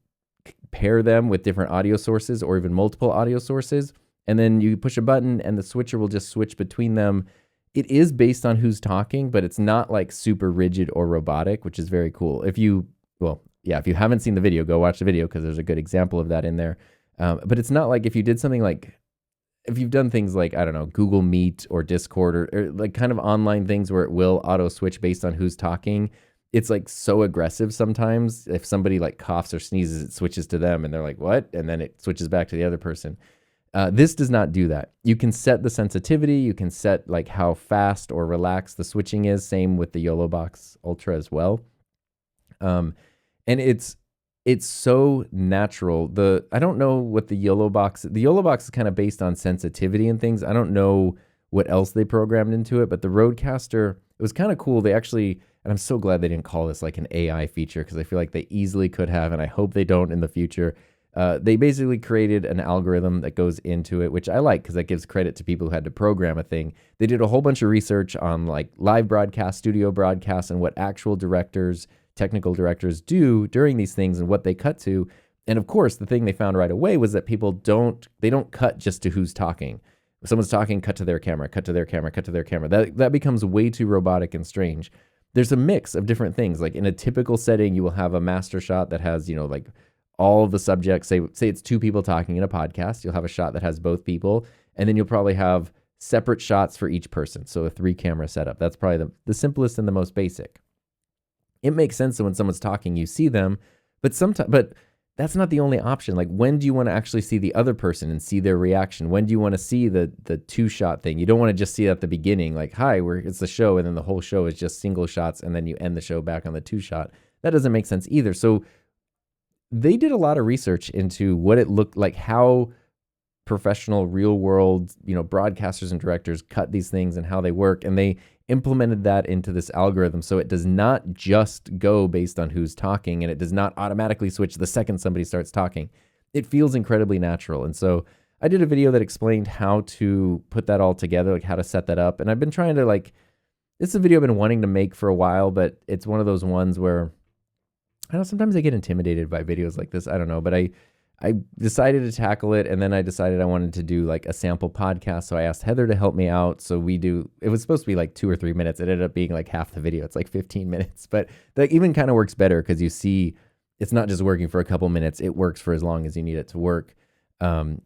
pair them with different audio sources or even multiple audio sources. And then you push a button and the switcher will just switch between them. It is based on who's talking, but it's not like super rigid or robotic, which is very cool. If you haven't seen the video, go watch the video because there's a good example of that in there. But it's not like if you did something like, if you've done things like, I don't know, Google Meet or Discord or like kind of online things where it will auto switch based on who's talking, it's like so aggressive sometimes. If somebody like coughs or sneezes, it switches to them and they're like, what? And then it switches back to the other person. This does not do that. You can set the sensitivity. You can set like how fast or relaxed the switching is. Same with the YOLO Box Ultra as well. And it's so natural. I don't know what the YOLO Box is kind of based on sensitivity and things. I don't know what else they programmed into it, but the Rodecaster, it was kind of cool. They actually, and I'm so glad they didn't call this like an AI feature, because I feel like they easily could have, and I hope they don't in the future. They basically created an algorithm that goes into it, which I like because that gives credit to people who had to program a thing. They did a whole bunch of research on like live broadcast, studio broadcasts, and what actual directors, technical directors do during these things and what they cut to. And of course, the thing they found right away was that people don't cut just to who's talking. If someone's talking, cut to their camera, cut to their camera, cut to their camera. That becomes way too robotic and strange. There's a mix of different things. Like in a typical setting, you will have a master shot that has, like all of the subjects. Say it's two people talking in a podcast. You'll have a shot that has both people, and then you'll probably have separate shots for each person. So a 3-camera setup. That's probably the simplest and the most basic. It makes sense that when someone's talking, you see them, but that's not the only option. Like, when do you want to actually see the other person and see their reaction? When do you want to see the 2-shot thing? You don't want to just see it at the beginning, like, hi, it's the show, and then the whole show is just single shots, and then you end the show back on the 2-shot. That doesn't make sense either. So they did a lot of research into what it looked like, how professional, real world, broadcasters and directors cut these things and how they work. And they implemented that into this algorithm. So it does not just go based on who's talking, and it does not automatically switch the second somebody starts talking. It feels incredibly natural. And so I did a video that explained how to put that all together, like how to set that up. And I've been trying to it's a video I've been wanting to make for a while, but it's one of those ones where I know sometimes I get intimidated by videos like this. I don't know, but I decided to tackle it, and then I decided I wanted to do like a sample podcast. So I asked Heather to help me out. So it was supposed to be like 2 or 3 minutes. It ended up being like half the video. It's like 15 minutes, but that even kind of works better because you see it's not just working for a couple minutes. It works for as long as you need it to work. And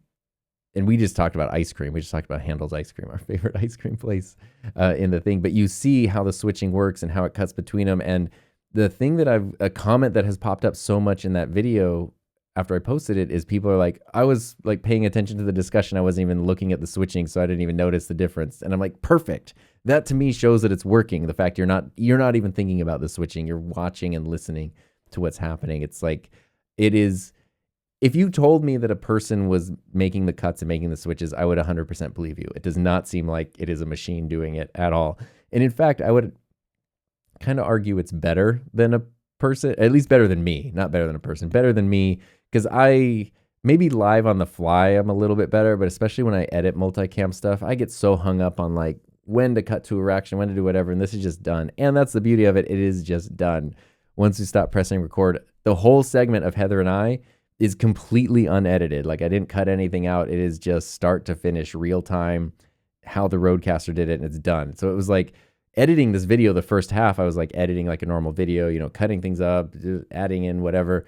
we just talked about ice cream. We just talked about Handel's Ice Cream, our favorite ice cream place in the thing. But you see how the switching works and how it cuts between them. And the thing a comment that has popped up so much in that video after I posted it is people are like, I was like paying attention to the discussion. I wasn't even looking at the switching, so I didn't even notice the difference. And I'm like, perfect. That to me shows that it's working. The fact you're not even thinking about the switching. You're watching and listening to what's happening. It's like, it is. If you told me that a person was making the cuts and making the switches, I would 100% believe you. It does not seem like it is a machine doing it at all. And in fact, I would kind of argue it's better than a person, at least better than me, not better than a person, better than me, because I maybe live on the fly, I'm a little bit better, but especially when I edit multicam stuff, I get so hung up on like when to cut to a reaction, when to do whatever, and this is just done. And that's the beauty of it. It is just done. Once you stop pressing record, the whole segment of Heather and I is completely unedited. Like I didn't cut anything out. It is just start to finish, real time, how the Rodecaster did it, and it's done. So it was like editing this video, the first half, I was like editing like a normal video, cutting things up, adding in whatever.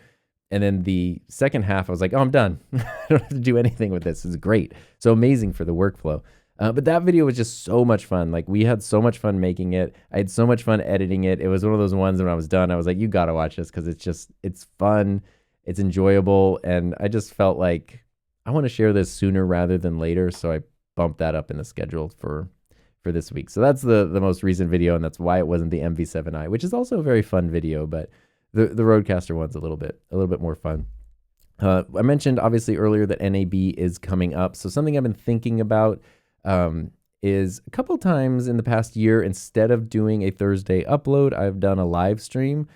And then the second half, I was like, oh, I'm done. I don't have to do anything with this. It's great. So amazing for the workflow. But that video was just so much fun. Like we had so much fun making it. I had so much fun editing it. It was one of those ones when I was done, I was like, you got to watch this because it's fun. It's enjoyable. And I just felt like I want to share this sooner rather than later. So I bumped that up in the schedule for this week. So that's the most recent video. And that's why it wasn't the MV7i, which is also a very fun video, but the Rodecaster one's a little bit more fun. I mentioned obviously earlier that NAB is coming up. So something I've been thinking about is a couple times in the past year, instead of doing a Thursday upload, I've done a live stream.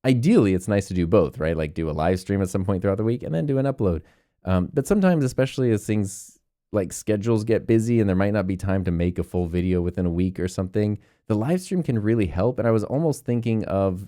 Ideally it's nice to do both, right? Like do a live stream at some point throughout the week and then do an upload. But sometimes, especially as things like schedules get busy and there might not be time to make a full video within a week or something, the live stream can really help. And I was almost thinking of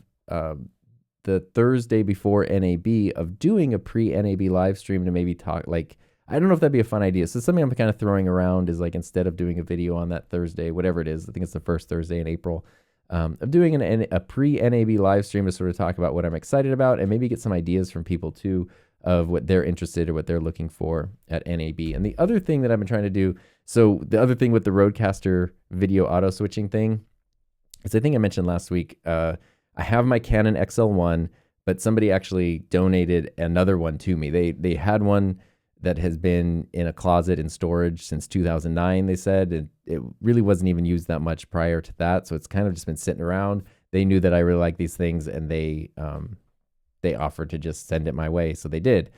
the Thursday before NAB of doing a pre-NAB live stream to maybe talk, like, I don't know if that'd be a fun idea. So something I'm kind of throwing around is like, instead of doing a video on that Thursday, whatever it is, I think it's the first Thursday in April, of doing a pre-NAB live stream to sort of talk about what I'm excited about and maybe get some ideas from people too of what they're interested or what they're looking for at NAB. And the other thing that I've been trying to do, so the other thing with the Rodecaster video auto switching thing, as I think I mentioned last week, I have my Canon XL1, but somebody actually donated another one to me. They had one that has been in a closet in storage since 2009, they said. It really wasn't even used that much prior to that, so it's kind of just been sitting around. They knew that I really like these things, and they offered to just send it my way, so they did.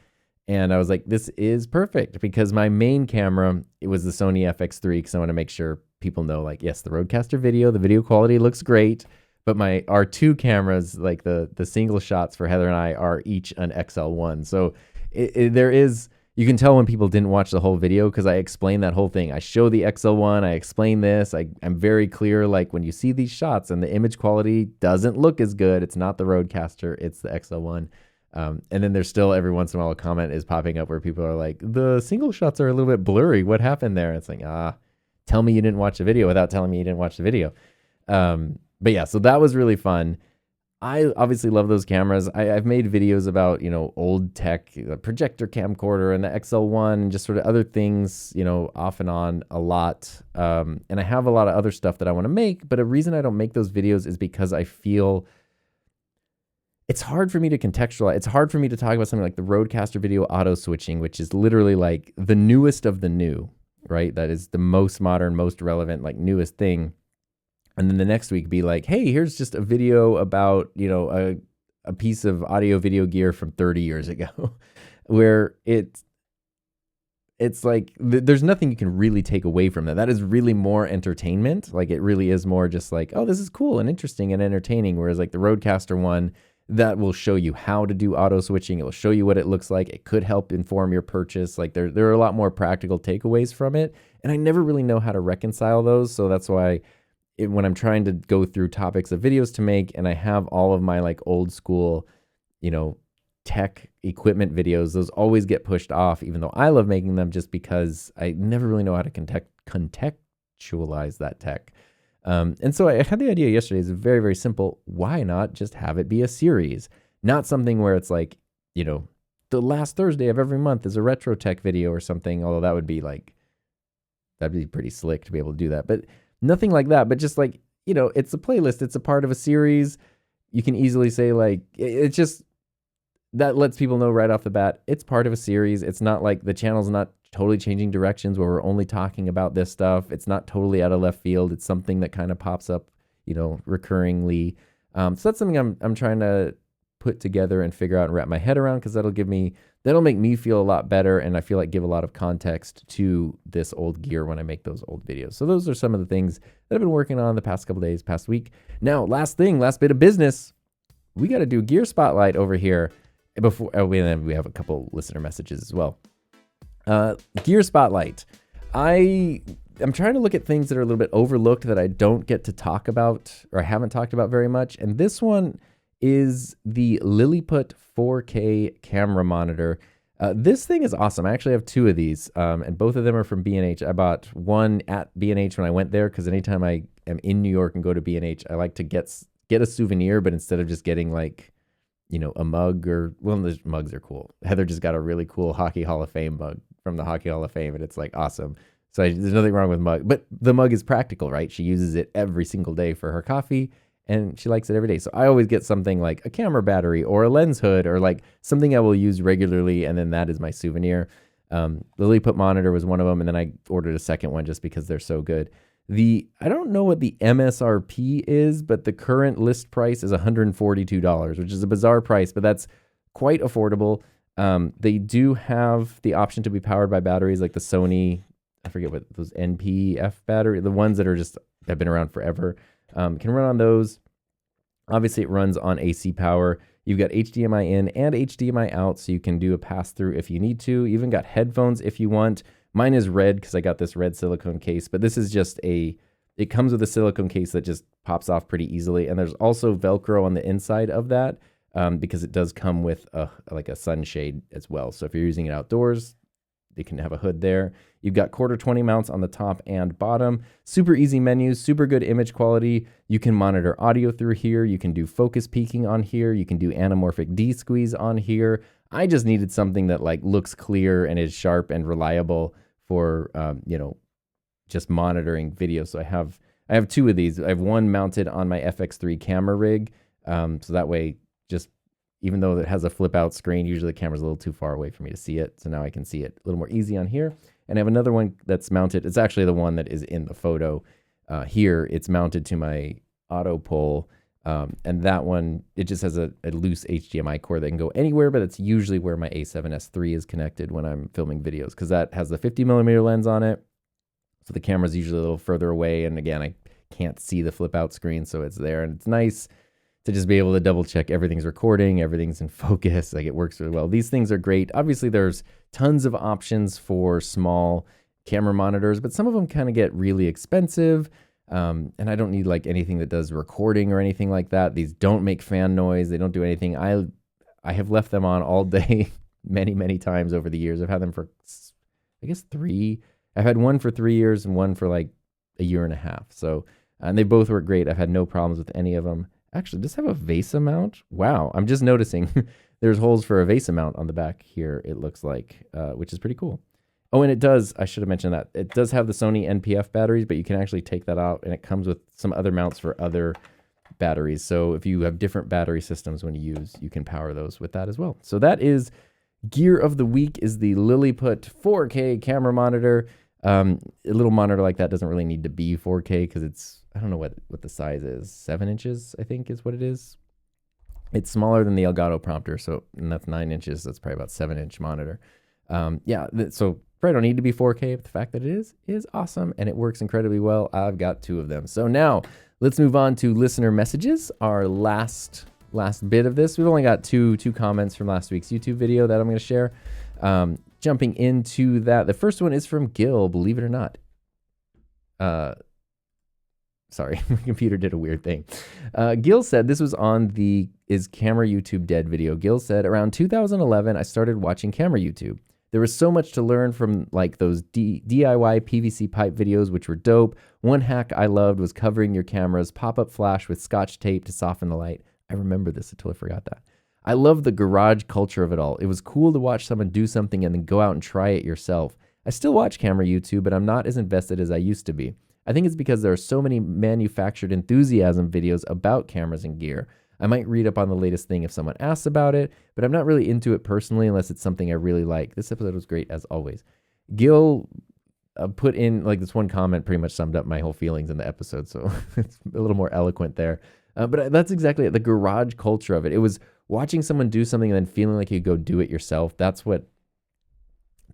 And I was like, this is perfect, because my main camera, it was the Sony FX3, because I want to make sure people know, like, yes, the Rodecaster the video quality looks great, but our two cameras, like the single shots for Heather and I, are each an XL1. So there is, you can tell when people didn't watch the whole video, because I explain that whole thing. I show the XL1, I explain this, I'm very clear, like, when you see these shots and the image quality doesn't look as good, it's not the Rodecaster, it's the XL1. And then there's still every once in a while a comment is popping up where people are like, the single shots are a little bit blurry. What happened there? It's like, tell me you didn't watch the video without telling me you didn't watch the video. But yeah, so that was really fun. I obviously love those cameras. I've made videos about, old tech, the projector camcorder and the XL1 and just sort of other things, off and on a lot. And I have a lot of other stuff that I want to make, but a reason I don't make those videos is because I feel it's hard for me to contextualize. It's hard for me to talk about something like the Rodecaster video auto switching, which is literally like the newest of the new, right? That is the most modern, most relevant, like newest thing. And then the next week be like, hey, here's just a video about, a piece of audio video gear from 30 years ago, where it's like, there's nothing you can really take away from that. That is really more entertainment. Like, it really is more just like, oh, this is cool and interesting and entertaining. Whereas like the Rodecaster one, that will show you how to do auto switching. It will show you what it looks like. It could help inform your purchase. Like there are a lot more practical takeaways from it. And I never really know how to reconcile those. So that's why when I'm trying to go through topics of videos to make, and I have all of my like old school, tech equipment videos, those always get pushed off, even though I love making them, just because I never really know how to contextualize that tech. And so I had the idea yesterday. It's very, very simple. Why not just have it be a series? Not something where it's like, the last Thursday of every month is a retro tech video or something, although that'd be pretty slick to be able to do that. But nothing like that, but just like, it's a playlist. It's a part of a series. You can easily say like, it's just, that lets people know right off the bat, it's part of a series. It's not like the channel's not totally changing directions where we're only talking about this stuff. It's not totally out of left field. It's something that kind of pops up, recurringly. So that's something I'm trying to put together and figure out and wrap my head around, because that'll make me feel a lot better, and I feel like give a lot of context to this old gear when I make those old videos. So those are some of the things that I've been working on the past couple days, past week. Now, last bit of business, we got to do Gear Spotlight over here. Then we have a couple listener messages as well. Gear Spotlight. I'm trying to look at things that are a little bit overlooked that I don't get to talk about, or I haven't talked about very much. And this one is the Lilliput 4K camera monitor. This thing is awesome. I actually have two of these, and both of them are from B&H. I bought one at B&H when I went there, because anytime I am in New York and go to B&H, I like to get a souvenir, but instead of just getting like, a mug the mugs are cool. Heather just got a really cool Hockey Hall of Fame mug from the Hockey Hall of Fame, and it's like awesome. So there's nothing wrong with mug, but the mug is practical, right? She uses it every single day for her coffee, and she likes it every day. So I always get something like a camera battery or a lens hood, or like something I will use regularly, and then that is my souvenir. The Lilliput monitor was one of them, and then I ordered a second one just because they're so good. I don't know what the MSRP is, but the current list price is $142, which is a bizarre price, but that's quite affordable. They do have the option to be powered by batteries like the Sony, I forget what those NPF battery, the ones that have been around forever, can run on those. Obviously, it runs on AC power. You've got HDMI in and HDMI out, so you can do a pass-through if you need to. You even got headphones if you want. Mine is red because I got this red silicone case, but this is just it comes with a silicone case that just pops off pretty easily. And there's also Velcro on the inside of that, because it does come with a sunshade as well. So if you're using it outdoors, they can have a hood there. You've got 1/4 mounts on the top and bottom. Super easy menus, super good image quality. You can monitor audio through here. You can do focus peaking on here. You can do anamorphic D-squeeze on here. I just needed something that like looks clear and is sharp and reliable for, just monitoring video. So I have I have two of these. I have one mounted on my FX3 camera rig. So that way, just even though it has a flip out screen, usually the camera's a little too far away for me to see it. So now I can see it a little more easy on here. And I have another one that's mounted. It's actually the one that is in the photo here. It's mounted to my auto pull. And that one, it just has a loose HDMI cord that can go anywhere, but it's usually where my A7S III is connected when I'm filming videos, because that has the 50mm lens on it. So the camera's usually a little further away. And again, I can't see the flip out screen, so it's there. And it's nice to just be able to double check everything's recording, everything's in focus, like it works really well. These things are great. Obviously, there's tons of options for small camera monitors, but some of them kind of get really expensive. And I don't need like anything that does recording or anything like that. These don't make fan noise. They don't do anything. I have left them on all day many times over the years. I've had them for, I guess, I've had one for 3 years and one for like a year and a half. So, and they both work great. I've had no problems with any of them. Actually, does this have a VESA mount? Wow, I'm just noticing there's holes for a VESA mount on the back here, it looks like, which is pretty cool. Oh, and it does, I should have mentioned that. It does have the Sony NPF batteries, but you can actually take that out, and it comes with some other mounts for other batteries. So if you have different battery systems when you use, you can power those with that as well. So that is gear of the week, is the Lilliput 4K camera monitor. A little monitor like that doesn't really need to be 4K because it's, I don't know what the size is. 7 inches, I think is what it is. It's smaller than the Elgato prompter, so and that's 9 inches. That's probably about 7-inch monitor. So probably don't need to be 4K, but the fact that it is awesome, and it works incredibly well. I've got 2 of them. So now let's move on to listener messages, our last bit of this. We've only got two comments from last week's YouTube video that I'm going to share. Jumping into that, the first one is from Gil, believe it or not. Sorry, my computer did a weird thing. Gil said, this was on the Is Camera YouTube Dead video. Gil said, around 2011, I started watching camera YouTube. There was so much to learn from like those DIY PVC pipe videos, which were dope. One hack I loved was covering your camera's pop-up flash with Scotch tape to soften the light. I remember this, I totally forgot that. I love the garage culture of it all. It was cool to watch someone do something and then go out and try it yourself. I still watch camera YouTube, but I'm not as invested as I used to be. I think it's because there are so many manufactured enthusiasm videos about cameras and gear. I might read up on the latest thing if someone asks about it, but I'm not really into it personally unless it's something I really like. This episode was great as always. Gil put in, like, this one comment pretty much summed up my whole feelings in the episode, so it's a little more eloquent there. But that's exactly it, the garage culture of it. It was watching someone do something and then feeling like you go do it yourself. That's what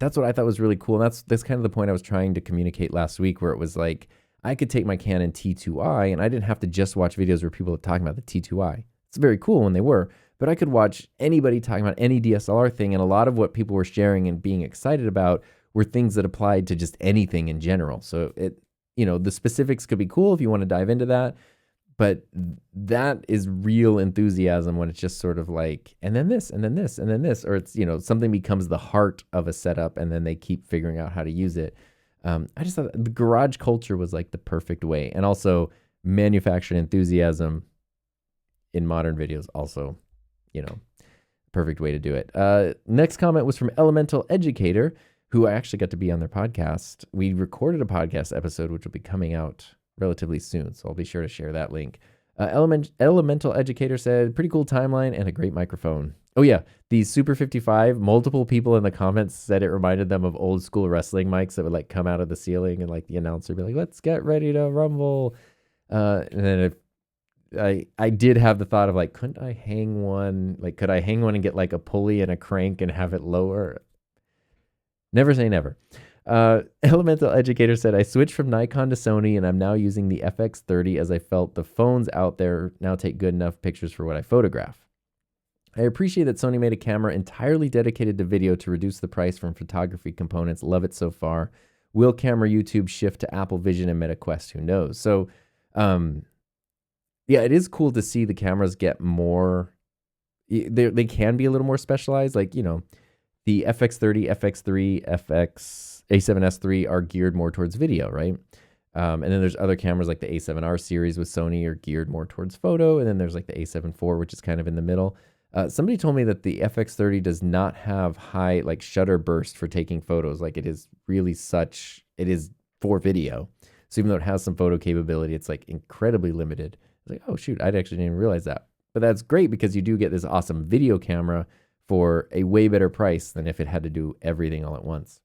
I thought was really cool. And that's kind of the point I was trying to communicate last week, where it was like, I could take my Canon T2i and I didn't have to just watch videos where people are talking about the T2i. It's very cool when they were, but I could watch anybody talking about any DSLR thing, and a lot of what people were sharing and being excited about were things that applied to just anything in general. So the specifics could be cool if you want to dive into that, but that is real enthusiasm when it's just sort of like, and then this, and then this, and then this, or it's, something becomes the heart of a setup and then they keep figuring out how to use it. I just thought the garage culture was like the perfect way. And also manufactured enthusiasm in modern videos, also, perfect way to do it. Next comment was from Elemental Educator, who I actually got to be on their podcast. We recorded a podcast episode, which will be coming out relatively soon, so I'll be sure to share that link. Elemental Educator said, pretty cool timeline and a great microphone. Oh yeah, the Super 55, multiple people in the comments said it reminded them of old school wrestling mics that would like come out of the ceiling and like the announcer would be like, let's get ready to rumble. And then I did have the thought of like, couldn't I hang one? Like, could I hang one and get like a pulley and a crank and have it lower? Never say never. Elemental Educator said, I switched from Nikon to Sony and I'm now using the FX30 as I felt the phones out there now take good enough pictures for what I photograph. I appreciate that Sony made a camera entirely dedicated to video to reduce the price from photography components. Love it so far. Will camera YouTube shift to Apple Vision and Meta Quest? Who knows? So, yeah, it is cool to see the cameras get more, they can be a little more specialized. Like, the FX30, FX3, A7S III are geared more towards video, right? And then there's other cameras like the A7R series with Sony are geared more towards photo. And then there's like the A7 IV, which is kind of in the middle. Somebody told me that the FX30 does not have high like shutter burst for taking photos. Like it is really it is for video. So even though it has some photo capability, it's like incredibly limited. It's like, oh shoot, I actually didn't even realize that. But that's great because you do get this awesome video camera for a way better price than if it had to do everything all at once.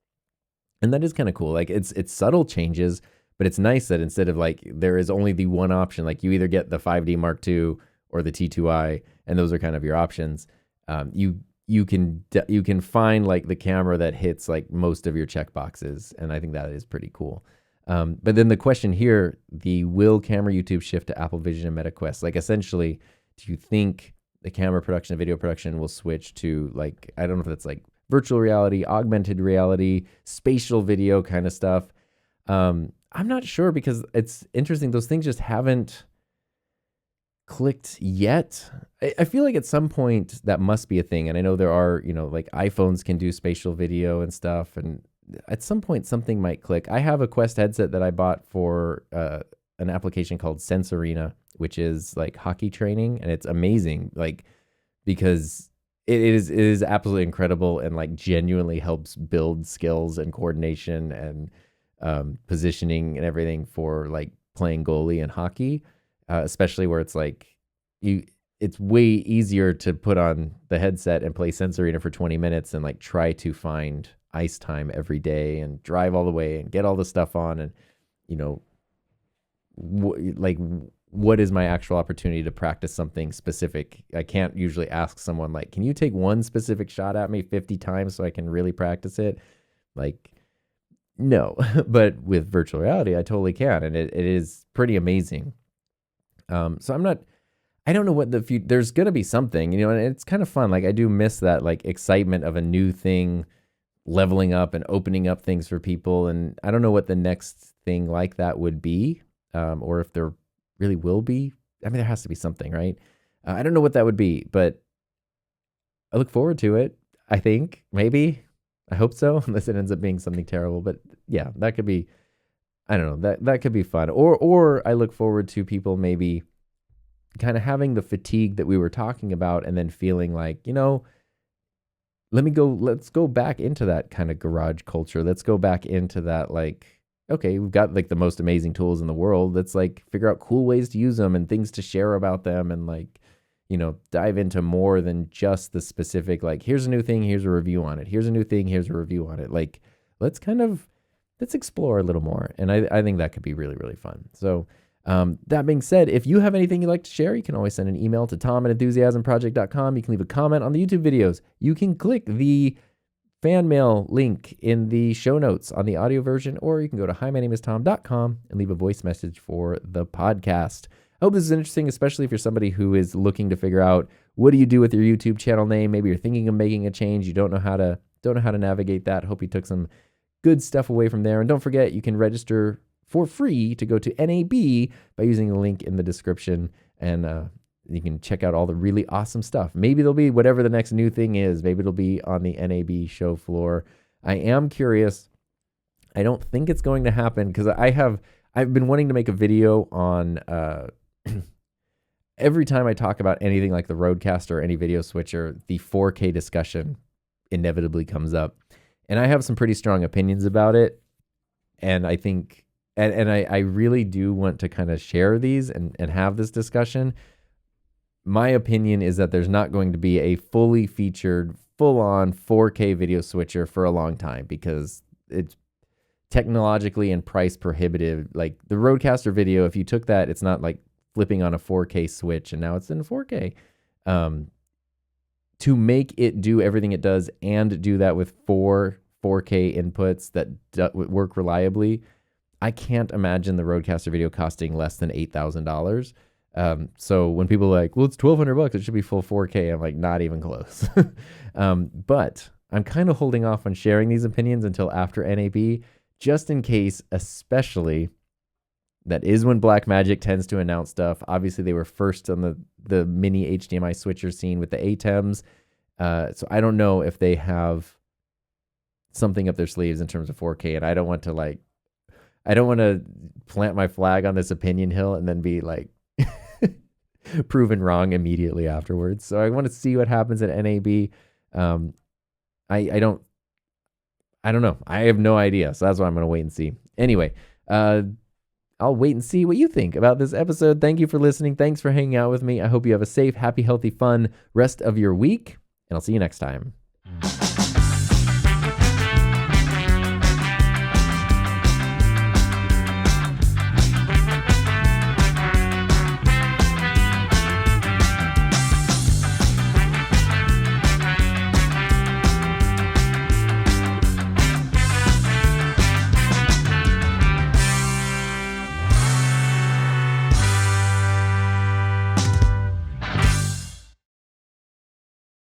And that is kind of cool. Like it's subtle changes, but it's nice that instead of like there is only the one option, like you either get the 5D Mark II or the T2i, and those are kind of your options. You can find like the camera that hits like most of your check boxes, and I think that is pretty cool. But then the question here, will camera YouTube shift to Apple Vision and MetaQuest? Like essentially, do you think the camera production and video production will switch to like, I don't know if that's like virtual reality, augmented reality, spatial video kind of stuff. I'm not sure because it's interesting. Those things just haven't clicked yet. I feel like at some point that must be a thing. And I know there are, like iPhones can do spatial video and stuff. And at some point something might click. I have a Quest headset that I bought for an application called Sense Arena, which is like hockey training. And it's amazing. Like, because it is absolutely incredible and like genuinely helps build skills and coordination and positioning and everything for like playing goalie in hockey, especially where it's like it's way easier to put on the headset and play Sense Arena for 20 minutes and like try to find ice time every day and drive all the way and get all the stuff on and what is my actual opportunity to practice something specific? I can't usually ask someone like, can you take one specific shot at me 50 times so I can really practice it? Like, no. But with virtual reality, I totally can. And it is pretty amazing. So I don't know what there's going to be something, and it's kind of fun. Like I do miss that like excitement of a new thing leveling up and opening up things for people. And I don't know what the next thing like that would be, or if there really will be. I mean, there has to be something, right? I don't know what that would be, but I look forward to it. I think maybe, I hope so, unless it ends up being something terrible. But yeah, that could be, I don't know, that could be fun. Or I look forward to people maybe kind of having the fatigue that we were talking about and then feeling like, let's go back into that kind of garage culture. Let's go back into that, like, okay, we've got like the most amazing tools in the world. Let's like figure out cool ways to use them and things to share about them and like, dive into more than just the specific, like, here's a new thing, here's a review on it. Here's a new thing, here's a review on it. Like, let's explore a little more. And I think that could be really, really fun. So that being said, if you have anything you'd like to share, you can always send an email to tom@enthusiasmproject.com. You can leave a comment on the YouTube videos. You can click the fan mail link in the show notes on the audio version, or you can go to hi-my-name-is-tom.com and leave a voice message for the podcast. I hope this is interesting, especially if you're somebody who is looking to figure out what do you do with your YouTube channel name. Maybe you're thinking of making a change. You don't know how to navigate that. Hope you took some good stuff away from there. And don't forget, you can register for free to go to NAB by using the link in the description, and you can check out all the really awesome stuff. Maybe there'll be whatever the next new thing is. Maybe it'll be on the NAB show floor. I am curious. I don't think it's going to happen because I've been wanting to make a video on every time I talk about anything like the Rodecaster or any video switcher, the 4K discussion inevitably comes up. And I have some pretty strong opinions about it. And I think, and I really do want to kind of share these and have this discussion. My opinion is that there's not going to be a fully featured, full-on 4K video switcher for a long time because it's technologically and price prohibitive. Like the Rodecaster video, if you took that, it's not like flipping on a 4K switch and now it's in 4K. To make it do everything it does and do that with 4K inputs that work reliably, I can't imagine the Rodecaster video costing less than $8,000. So when people are like, well, it's $1,200, it should be full 4K. I'm like, not even close. But I'm kind of holding off on sharing these opinions until after NAB, just in case, especially that is when Blackmagic tends to announce stuff. Obviously they were first on the mini HDMI switcher scene with the ATEMs. So I don't know if they have something up their sleeves in terms of 4K, and I don't want to plant my flag on this opinion hill and then be like, proven wrong immediately afterwards. So I want to see what happens at NAB. I don't know. I have no idea. So that's why I'm going to wait and see. Anyway, I'll wait and see what you think about this episode. Thank you for listening. Thanks for hanging out with me. I hope you have a safe, happy, healthy, fun rest of your week, and I'll see you next time.